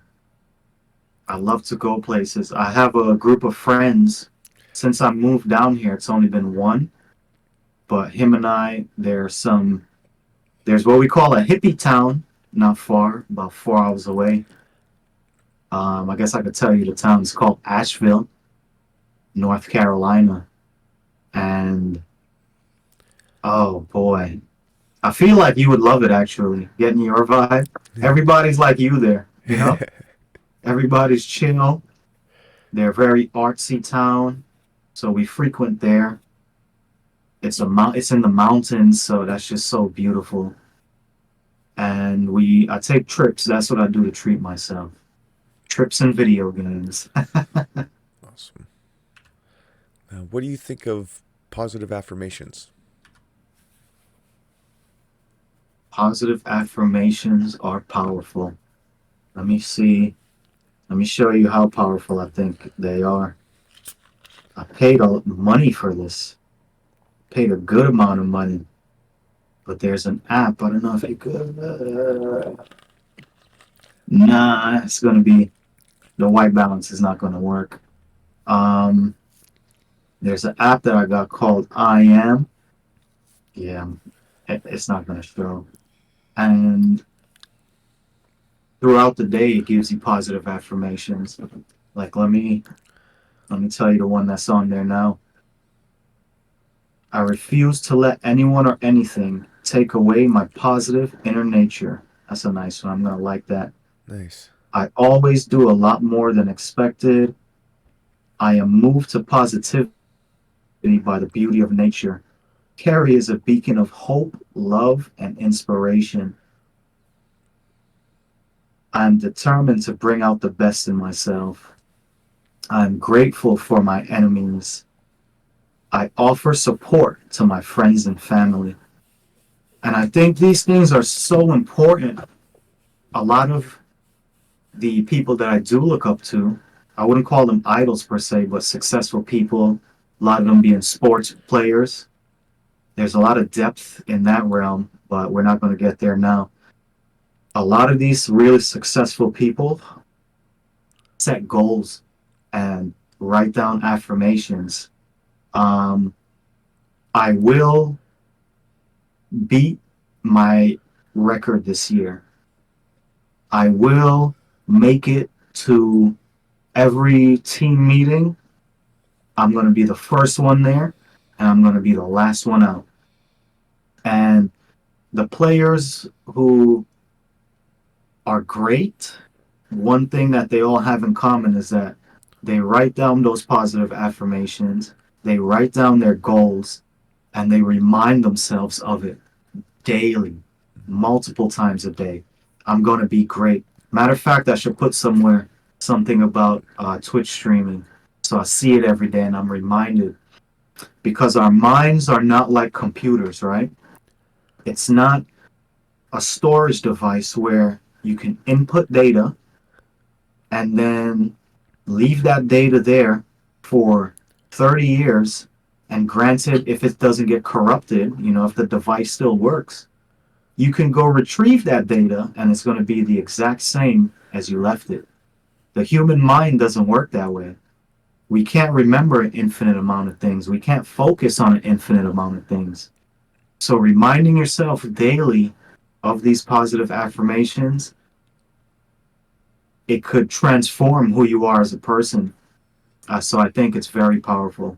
I love to go places. I have a group of friends. Since I moved down here, it's only been one, but him and I, there's what we call a hippie town, not far, about 4 hours away. I guess I could tell you the town is called Asheville, North Carolina. And oh boy, I feel like you would love it actually, getting your vibe. Everybody's like you there, you know? Everybody's chill. They're very artsy town, so we frequent there. It's in the mountains, so that's just so beautiful. And I take trips. That's what I do to treat myself. Trips and video games. Awesome. What do you think of positive affirmations? Positive affirmations are powerful. Let me see. Let me show you how powerful I think they are. I paid money for this. Paid a good amount of money. But there's an app. I don't know if you could. Nah, it's gonna be the white balance is not gonna work. Um, there's an app that I got called I Am. Yeah, it's not gonna show. And throughout the day, it gives you positive affirmations. Like let me tell you the one that's on there now. I refuse to let anyone or anything take away my positive inner nature. That's a nice one. I'm gonna like that. Nice. I always do a lot more than expected. I am moved to positivity by the beauty of nature. Carrie is a beacon of hope, love, and inspiration. I am determined to bring out the best in myself. I am grateful for my enemies. I offer support to my friends and family. And I think these things are so important. A lot of the people that I do look up to, I wouldn't call them idols per se, but successful people, a lot of them being sports players. There's a lot of depth in that realm, but we're not going to get there now. A lot of these really successful people set goals and write down affirmations. Um, I will beat my record this year. I will make it to every team meeting. I'm going to be the first one there, and I'm going to be the last one out. And the players who are great, one thing that they all have in common is that they write down those positive affirmations, they write down their goals, and they remind themselves of it daily, multiple times a day. I'm going to be great. Matter of fact, I should put somewhere something about Twitch streaming. So I see it every day and I'm reminded because our minds are not like computers, right? It's not a storage device where you can input data and then leave that data there for 30 years. And granted, if it doesn't get corrupted, if the device still works, you can go retrieve that data and it's going to be the exact same as you left it. The human mind doesn't work that way. We can't remember an infinite amount of things. We can't focus on an infinite amount of things. So reminding yourself daily of these positive affirmations, it could transform who you are as a person. So I think it's very powerful.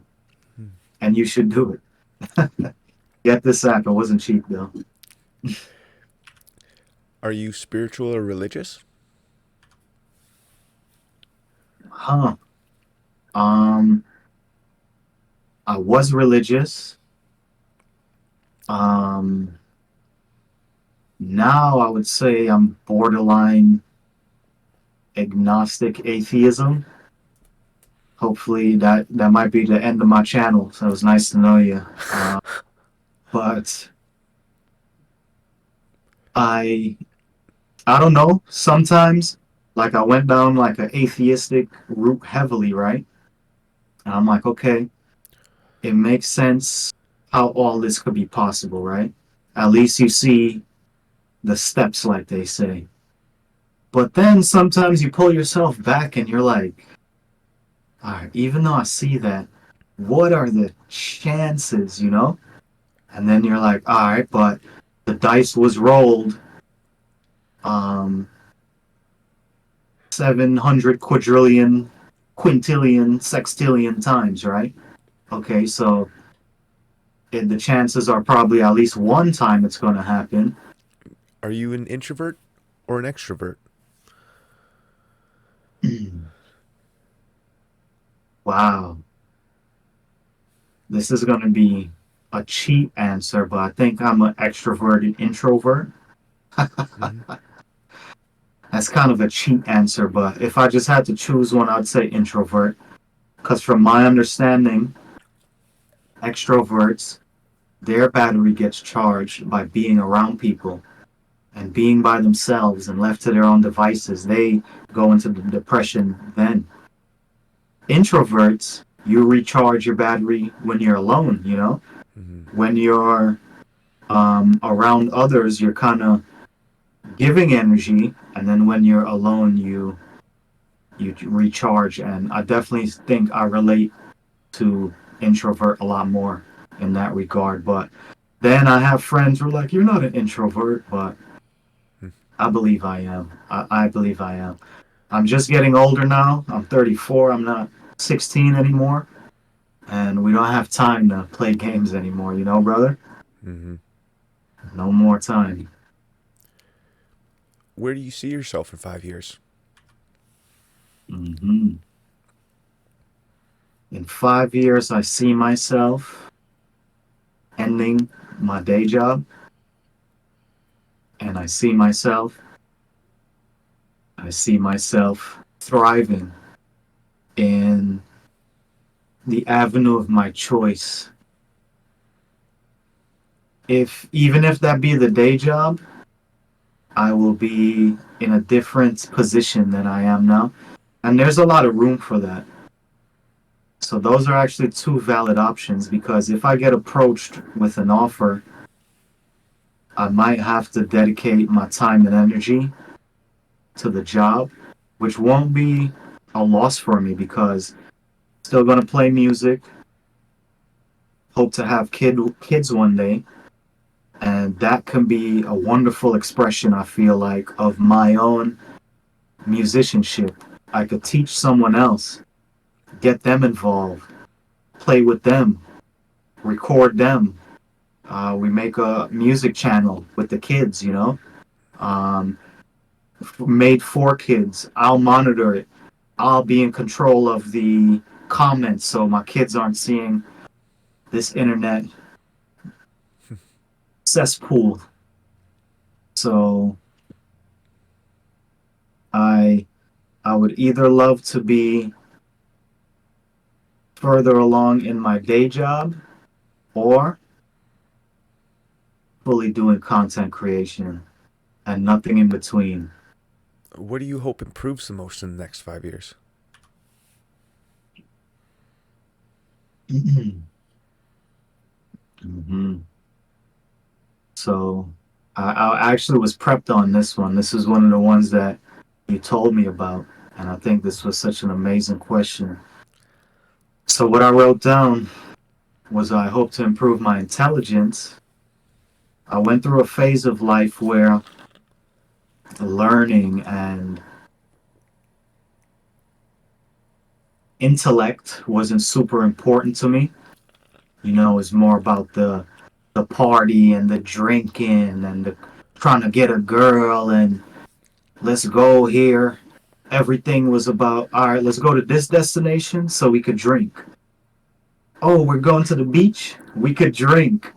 And you should do it. Get this app. It wasn't cheap though. Are you spiritual or religious? Huh. Um, I was religious. Um, Now I would say I'm borderline agnostic atheism. Hopefully that might be the end of my channel. So it was nice to know you. But I I don't know. Sometimes like I went down like an atheistic route heavily, right? And I'm like, okay, it makes sense how all this could be possible, right? At least you see the steps, like they say. But then sometimes you pull yourself back and you're like, all right, even though I see that, what are the chances, you know? And then you're like, all right, but the dice was rolled um 700 quadrillion, quintillion, sextillion times, right? Okay, so the chances are probably at least one time it's going to happen. Are you an introvert or an extrovert? Wow, this is going to be a cheap answer, but I think I'm an extroverted introvert. Mm-hmm. That's kind of a cheap answer, but if I just had to choose one, I'd say introvert. Because from my understanding, extroverts, their battery gets charged by being around people and being by themselves and left to their own devices. They go into the depression then. Introverts, you recharge your battery when you're alone, you know? Mm-hmm. When you're around others, you're kind of giving energy, and then when you're alone, you recharge. And I definitely think I relate to introvert a lot more in that regard. But then I have friends who are like, "You're not an introvert," but I believe I am. I believe I am. I'm just getting older now. I'm 34. I'm not 16 anymore, and we don't have time to play games anymore. You know, brother. Mm-hmm. No more time. Where do you see yourself in 5 years? Hmm. In 5 years, I see myself ending my day job, and I see myself thriving in the avenue of my choice. If even if that be the day job, I will be in a different position than I am now. And there's a lot of room for that. So those are actually two valid options because if I get approached with an offer, I might have to dedicate my time and energy to the job, which won't be a loss for me because still gonna play music, hope to have kids one day, and that can be a wonderful expression I feel like of my own musicianship. I could teach someone else, get them involved, play with them, record them. We make a music channel with the kids, you know, um, made for kids. I'll monitor it. I'll be in control of the comments so my kids aren't seeing this internet cesspool. So I I would either love to be further along in my day job or fully doing content creation and nothing in between. What do you hope improves the most in the next 5 years? Hmm. So I actually was prepped on this one. This is one of the ones that you told me about, and I think this was such an amazing question. So what I wrote down was I hope to improve my intelligence. I went through a phase of life where learning and intellect wasn't super important to me. You know, it's more about the party and the drinking and the trying to get a girl and let's go here. Everything was about, all right, let's go to this destination so we could drink. Oh, we're going to the beach? We could drink.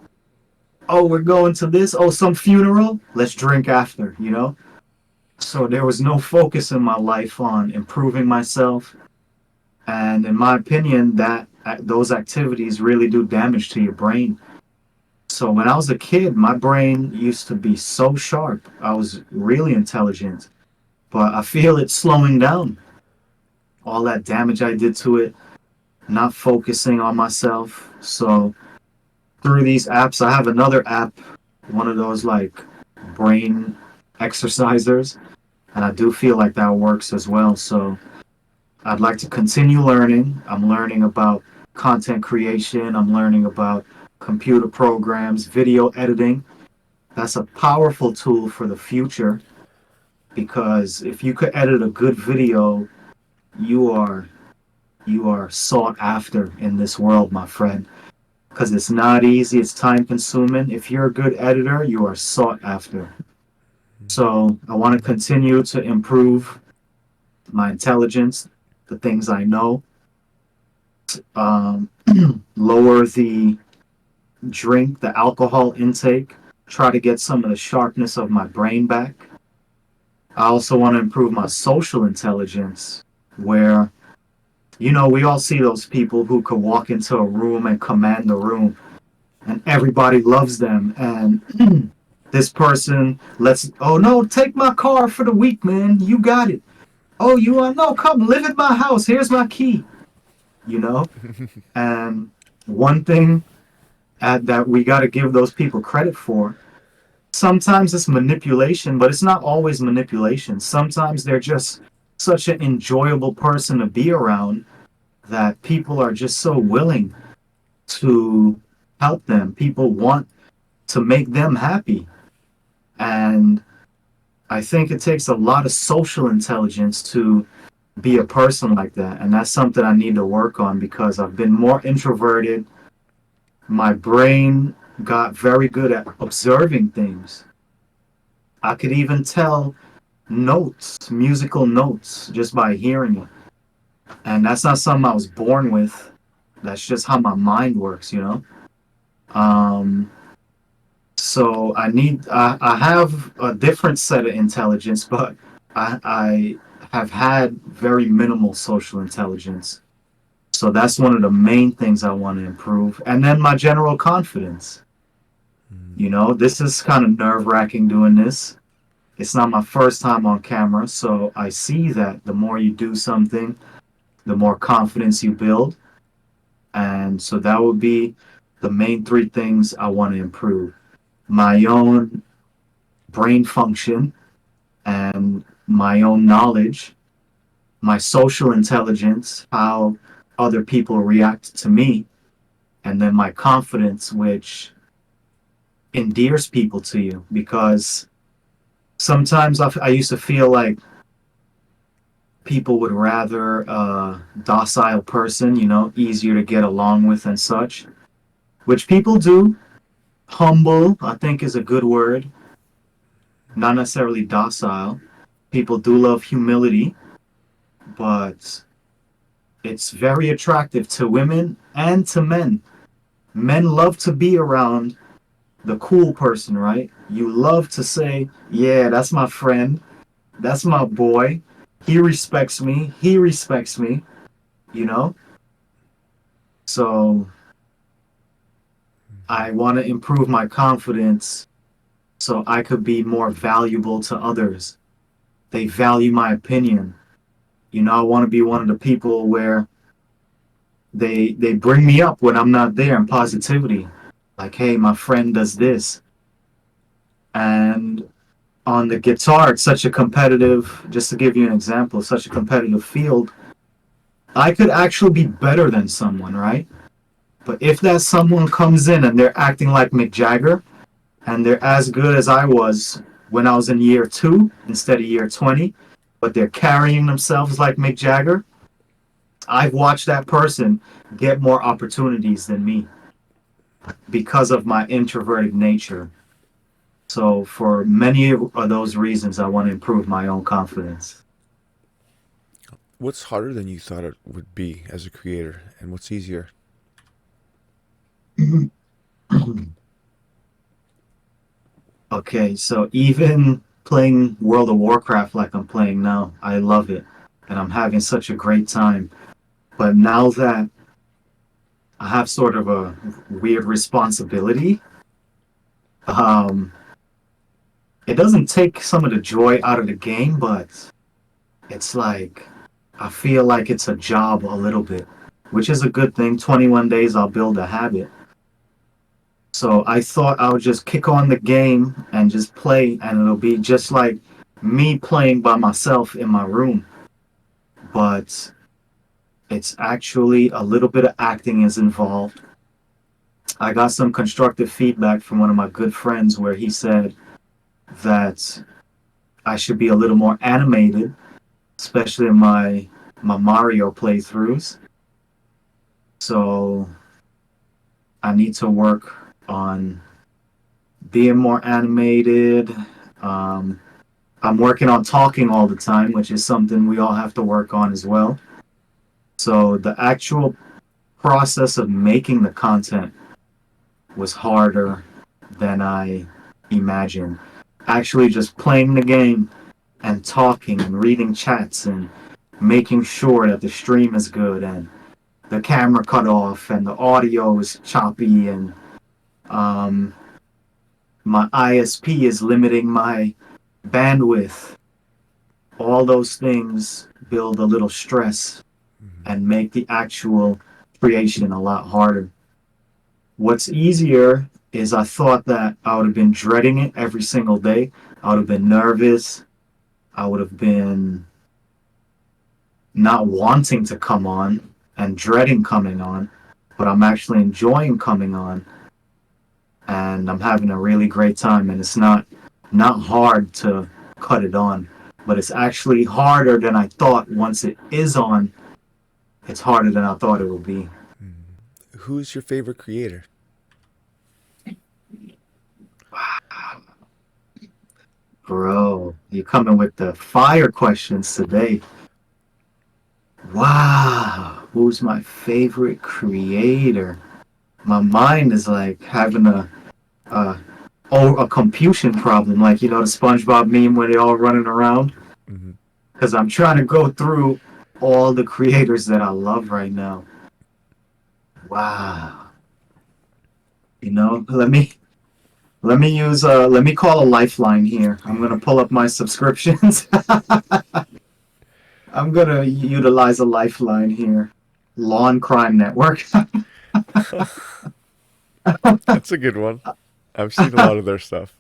Oh, we're going to this? Oh, some funeral? Let's drink after, you know? So there was no focus in my life on improving myself. And in my opinion, that those activities really do damage to your brain. So when I was a kid, my brain used to be so sharp. I was really intelligent, but I feel it's slowing down. All that damage I did to it, not focusing on myself. So through these apps, I have another app, one of those like brain exercisers, and I do feel like that works as well. So I'd like to continue learning. I'm learning about content creation, I'm learning about computer programs, video editing. That's a powerful tool for the future because if you could edit a good video, you are you are sought after in this world, my friend. Because it's not easy, it's time consuming. If you're a good editor, you are sought after. So I want to continue to improve my intelligence, the things I know, um, lower the alcohol intake, try to get some of the sharpness of my brain back. I also want to improve my social intelligence, where, we all see those people who could walk into a room and command the room, and everybody loves them. And this person oh no, take my car for the week, man. You got it. Oh, you want, no, come live at my house. Here's my key. You know? And one thing that we got to give those people credit for, sometimes it's manipulation, but it's not always manipulation. Sometimes they're just such an enjoyable person to be around that people are just so willing to help them. People want to make them happy. And I think it takes a lot of social intelligence to be a person like that. And that's something I need to work on because I've been more introverted. My brain got very good at observing things. I could even tell notes, musical notes, just by hearing it. And that's not something I was born with. That's just how my mind works, you know? Um, so I have a different set of intelligence, but I have had very minimal social intelligence. So that's one of the main things I want to improve. And then my general confidence. This is kind of nerve wracking doing this. It's not my first time on camera, so I see that the more you do something, the more confidence you build. And so that would be the main three things I want to improve: my own brain function and my own knowledge, my social intelligence, how other people react to me, and then my confidence, which endears people to you. Because sometimes I used to feel like people would rather a docile person, easier to get along with and such, which people do. Humble, I think, is a good word, not necessarily docile. People do love humility, but it's very attractive to women and to men. Men love to be around the cool person, right? You love to say, yeah, that's my friend, that's my boy. He respects me, he respects me, you know? So I want to improve my confidence so I could be more valuable to others. They value my opinion. I want to be one of the people where they bring me up when I'm not there in positivity. Like, hey, my friend does this. And on the guitar, it's such a competitive, just to give you an example, such a competitive field. I could actually be better than someone, right? But if that someone comes in and they're acting like Mick Jagger and they're as good as I was when I was in year 2 instead of year 20, but they're carrying themselves like Mick Jagger, I've watched that person get more opportunities than me because of my introverted nature. So for many of those reasons, I want to improve my own confidence. What's harder than you thought it would be as a creator, and what's easier? Okay, so even playing World of Warcraft like I'm playing now, I love it. And I'm having such a great time. But now that I have sort of a weird responsibility, um, it doesn't take some of the joy out of the game, but it's like I feel like it's a job a little bit. which is a good thing. 21 days, I'll build a habit. So I thought I would just kick on the game and just play, and it'll be just like me playing by myself in my room. But it's actually a little bit of acting is involved. I got some constructive feedback from one of my good friends where he said that I should be a little more animated, especially in my Mario playthroughs. So I need to work on being more animated. Um, I'm working on talking all the time, which is something we all have to work on as well. So the actual process of making the content was harder than I imagined. Actually, just playing the game and talking and reading chats and making sure that the stream is good and the camera cut off and the audio is choppy and um, my ISP is limiting my bandwidth. All those things build a little stress and make the actual creation a lot harder. What's easier is I thought that I would have been dreading it every single day. I would have been nervous. I would have been not wanting to come on and dreading coming on, but I'm actually enjoying coming on and I'm having a really great time and it's not hard to cut it on, but it's actually harder than I thought once it is on. It's harder than I thought it would be. Who's your favorite creator? Bro, you coming with the fire questions today. Wow, who's my favorite creator? My mind is like having a a computation problem, like you know the SpongeBob meme where they all running around. Hmm. Because I'm trying to go through all the creators that I love right now. Wow, you know, let me call a lifeline here. I'm gonna pull up my subscriptions. I'm gonna utilize a lifeline here. Lawn Crime Network. That's a good one. I've seen a lot of their stuff.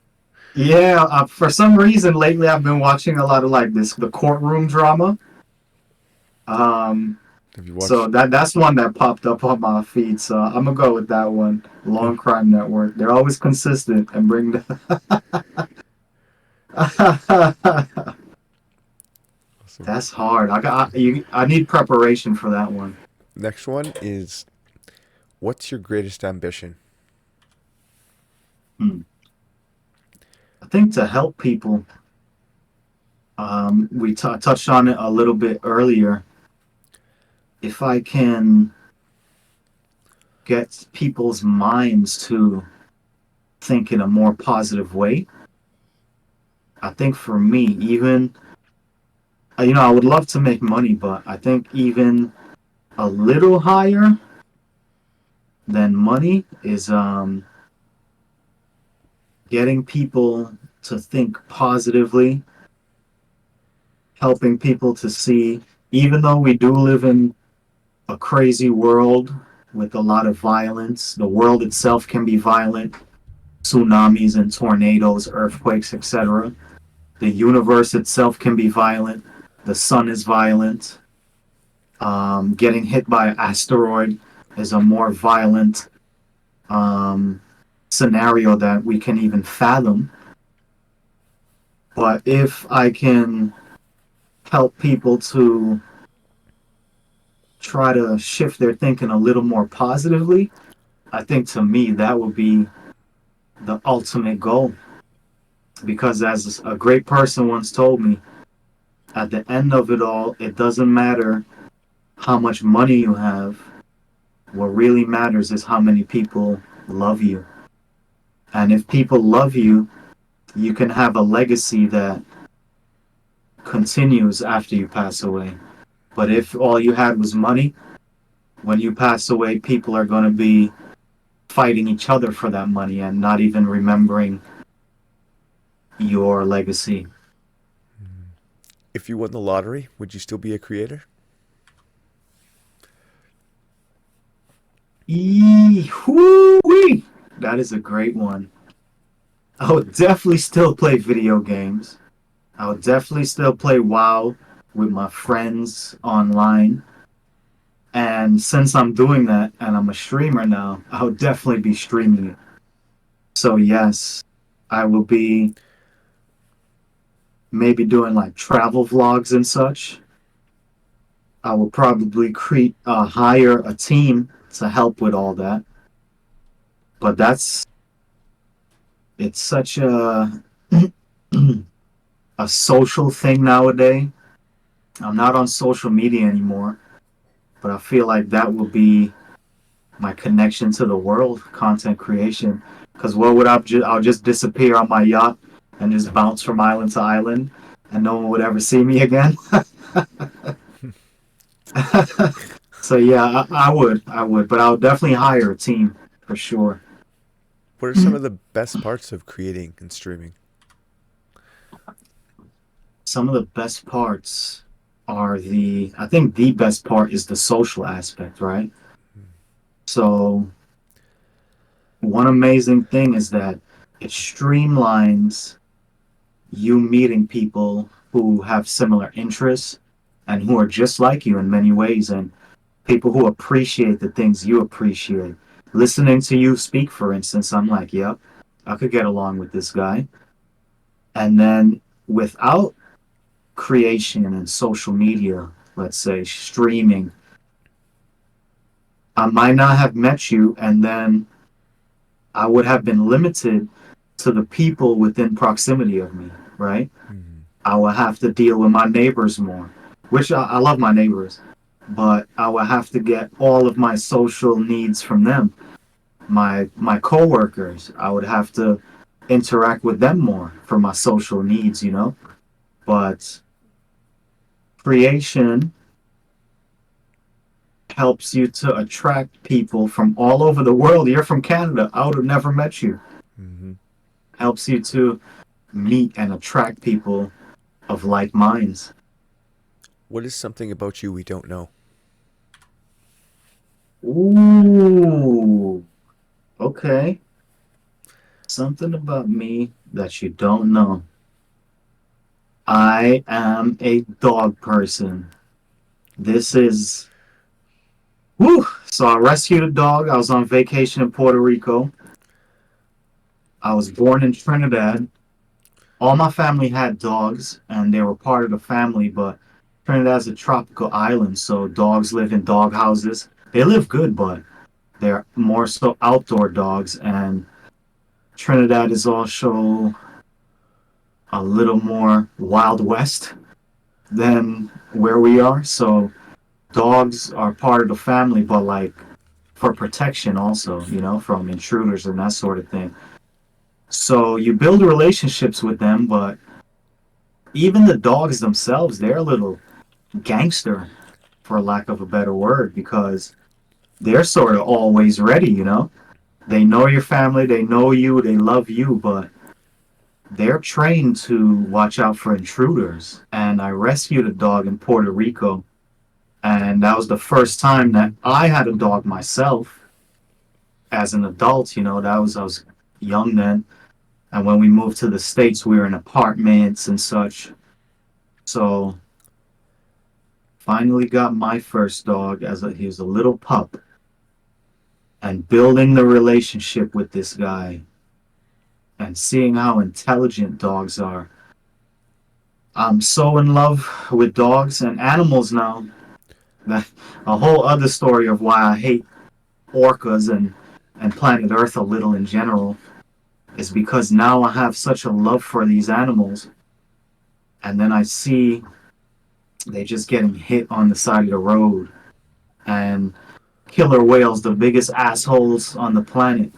Yeah, for some reason lately I've been watching a lot of like this the courtroom drama. Um, Have you so watched? that's one that popped up on my feed. So I'm gonna go with that one. Lawn Crime Network. They're always consistent and bring the. Awesome. That's hard. I need preparation for that one. Next one is, what's your greatest ambition? Hmm. I think to help people. We touched on it a little bit earlier. If I can get people's minds to think in a more positive way, I think for me, even, I would love to make money, but I think even a little higher than money is getting people to think positively, helping people to see, even though we do live in a crazy world with a lot of violence, the world itself can be violent, tsunamis and tornadoes, earthquakes, etc. The universe itself can be violent. The sun is violent. Getting hit by an asteroid is a more violent um, scenario that we can even fathom. But if I can help people to try to shift their thinking a little more positively, I think to me that would be the ultimate goal. Because as a great person once told me, at the end of it all, it doesn't matter how much money you have. What really matters is how many people love you. And if people love you, you can have a legacy that continues after you pass away. But if all you had was money, when you pass away, people are going to be fighting each other for that money and not even remembering your legacy. If you won the lottery, would you still be a creator? Whoo-wee! That is a great one. I would definitely still play video games. I would definitely still play WoW with my friends online. And since I'm doing that and I'm a streamer now, I would definitely be streaming it. So yes, I will be maybe doing like travel vlogs and such. I will probably hire a team to help with all that. But it's such a social thing nowadays. I'm not on social media anymore, but I feel like that will be my connection to the world, content creation. Because what would I'll just disappear on my yacht and just bounce from island to island, and no one would ever see me again. So yeah, I would, but I'll definitely hire a team for sure. What are some of the best parts of creating and streaming? Some of the best parts I think the best part is the social aspect, right? So one amazing thing is that it streamlines you meeting people who have similar interests and who are just like you in many ways, and people who appreciate the things you appreciate. Listening to you speak, for instance, I'm like, yep, I could get along with this guy. And then without creation and social media, let's say streaming, I might not have met you, and then I would have been limited to the people within proximity of me, right? Mm-hmm. I will have to deal with my neighbors more, which I love my neighbors, but I will have to get all of my social needs from them. My coworkers, I would have to interact with them more for my social needs, you know. But creation helps you to attract people from all over the world. You're from Canada. I would have never met you. Mm-hmm. Helps you to meet and attract people of like minds. What is something about you we don't know? Ooh, okay. Something about me that you don't know. I am a dog person. This is whew. So I rescued a dog. I was on vacation in Puerto Rico. I was born in Trinidad. All my family had dogs and they were part of the family, but Trinidad's a tropical island, so dogs live in dog houses. They live good, but they're more so outdoor dogs, and Trinidad is also a little more Wild West than where we are. So dogs are part of the family, but like for protection also, you know, from intruders and that sort of thing. So you build relationships with them, but even the dogs themselves, they're a little gangster, for lack of a better word, because they're sort of always ready, you know? They know your family, they know you, they love you, but they're trained to watch out for intruders. And I rescued a dog in Puerto Rico, and that was the first time that I had a dog myself as an adult, you know, I was young then. And when we moved to the States, we were in apartments and such. So finally got my first dog he was a little pup, and building the relationship with this guy and seeing how intelligent dogs are. I'm so in love with dogs and animals now. That a whole other story of why I hate orcas and planet Earth a little in general is because now I have such a love for these animals, and then I see they just getting hit on the side of the road, and killer whales, the biggest assholes on the planet,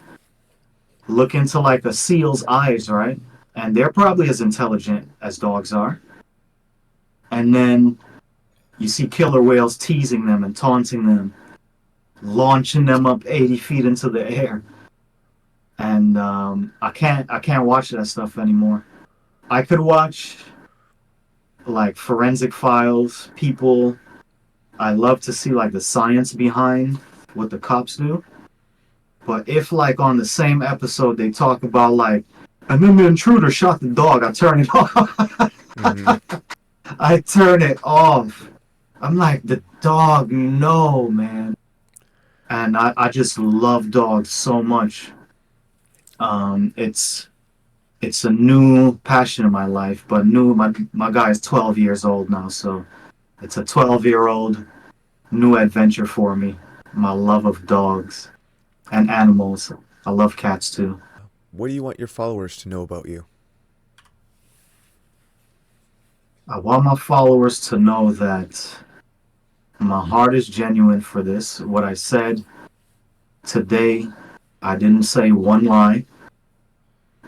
look into like a seal's eyes, right? And they're probably as intelligent as dogs are. And then you see killer whales teasing them and taunting them, launching them up 80 feet into the air. And I can't watch that stuff anymore. I could watch like forensic files, people. I love to see like the science behind what the cops do. But if like on the same episode they talk about like, and then the intruder shot the dog, I turn it off. Mm-hmm. I turn it off. I'm like, the dog, no, man. And I just love dogs so much. It's a new passion in my life, but my guy is 12 years old now, so it's a 12-year-old new adventure for me. My love of dogs and animals. I love cats too. What do you want your followers to know about you? I want my followers to know that my heart is genuine for this. What I said today, I didn't say one lie.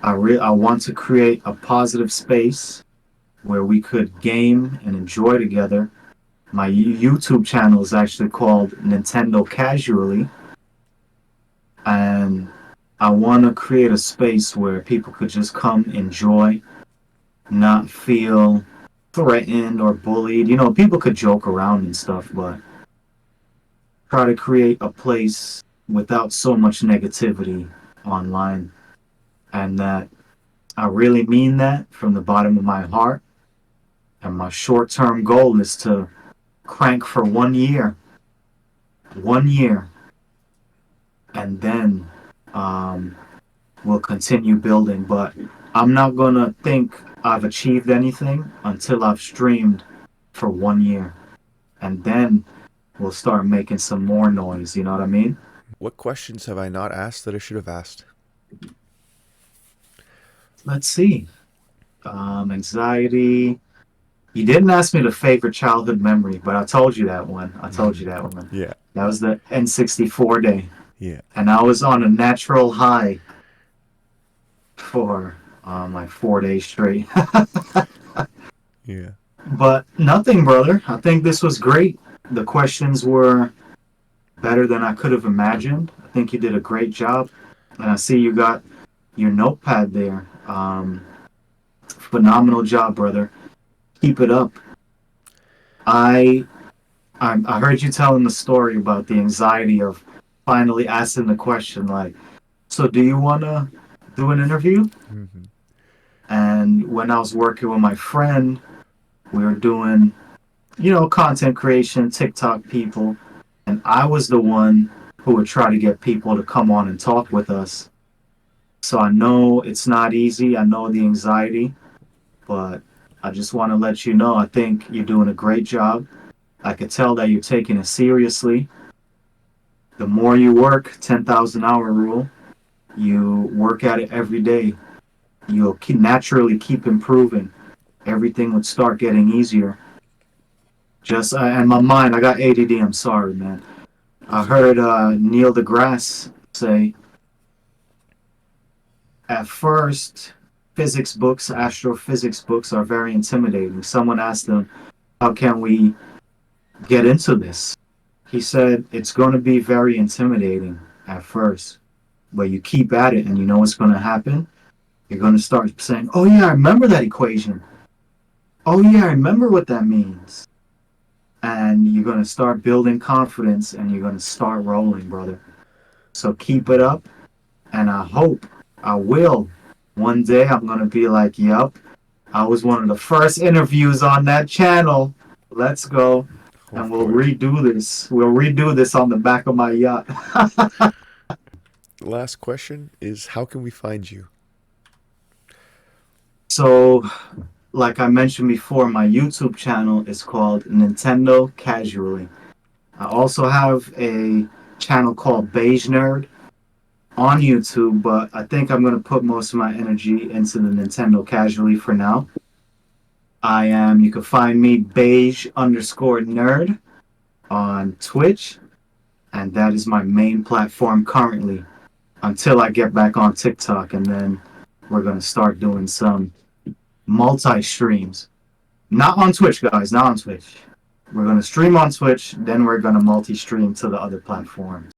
I want to create a positive space where we could game and enjoy together. My YouTube channel is actually called Nintendo Casually, and I want to create a space where people could just come enjoy, not feel threatened or bullied. You know, people could joke around and stuff, but try to create a place without so much negativity online. And that I really mean that from the bottom of my heart. And my short term goal is to crank for 1 year. 1 year. And then we'll continue building. But I'm not going to think I've achieved anything until I've streamed for 1 year. And then we'll start making some more noise. You know what I mean? What questions have I not asked that I should have asked? Let's see. Anxiety. You didn't ask me the favorite childhood memory, but I told you that one. I told you that one. Yeah. That was the N64 day. Yeah. And I was on a natural high for like 4 days straight. Yeah. But nothing, brother. I think this was great. The questions were better than I could have imagined. I think you did a great job. And I see you got your notepad there. Phenomenal job, brother. Keep it up. I I heard you telling the story about the anxiety of finally asking the question, like, so do you want to do an interview? Mm-hmm. And when I was working with my friend, we were doing, content creation, TikTok people, and I was the one who would try to get people to come on and talk with us. So I know it's not easy. I know the anxiety, but I just want to let you know I think you're doing a great job. I could tell that you're taking it seriously. The more you work, 10,000 hour rule, you work at it every day. You'll naturally keep improving. Everything would start getting easier. Just and my mind, I got ADD. I'm sorry, man. I heard Neil deGrasse say, at first, physics books, astrophysics books are very intimidating. Someone asked him, how can we get into this? He said, it's going to be very intimidating at first, but you keep at it and you know what's going to happen. You're going to start saying, oh yeah, I remember that equation. Oh yeah, I remember what that means. And you're going to start building confidence and you're going to start rolling, brother. So keep it up. And I will. One day I'm going to be like, yep, I was one of the first interviews on that channel. Let's go. And we'll redo this. We'll redo this on the back of my yacht. Last question is, how can we find you? So, like I mentioned before, my YouTube channel is called Nintendo Casually. I also have a channel called Beige Nerd on YouTube, but I think I'm going to put most of my energy into the Nintendo Casually for now. You can find me beige_nerd on Twitch, and that is my main platform currently until I get back on TikTok, and then we're going to start doing some multi-streams. Not on Twitch, guys, not on Twitch. We're going to stream on Twitch, then we're going to multi-stream to the other platforms.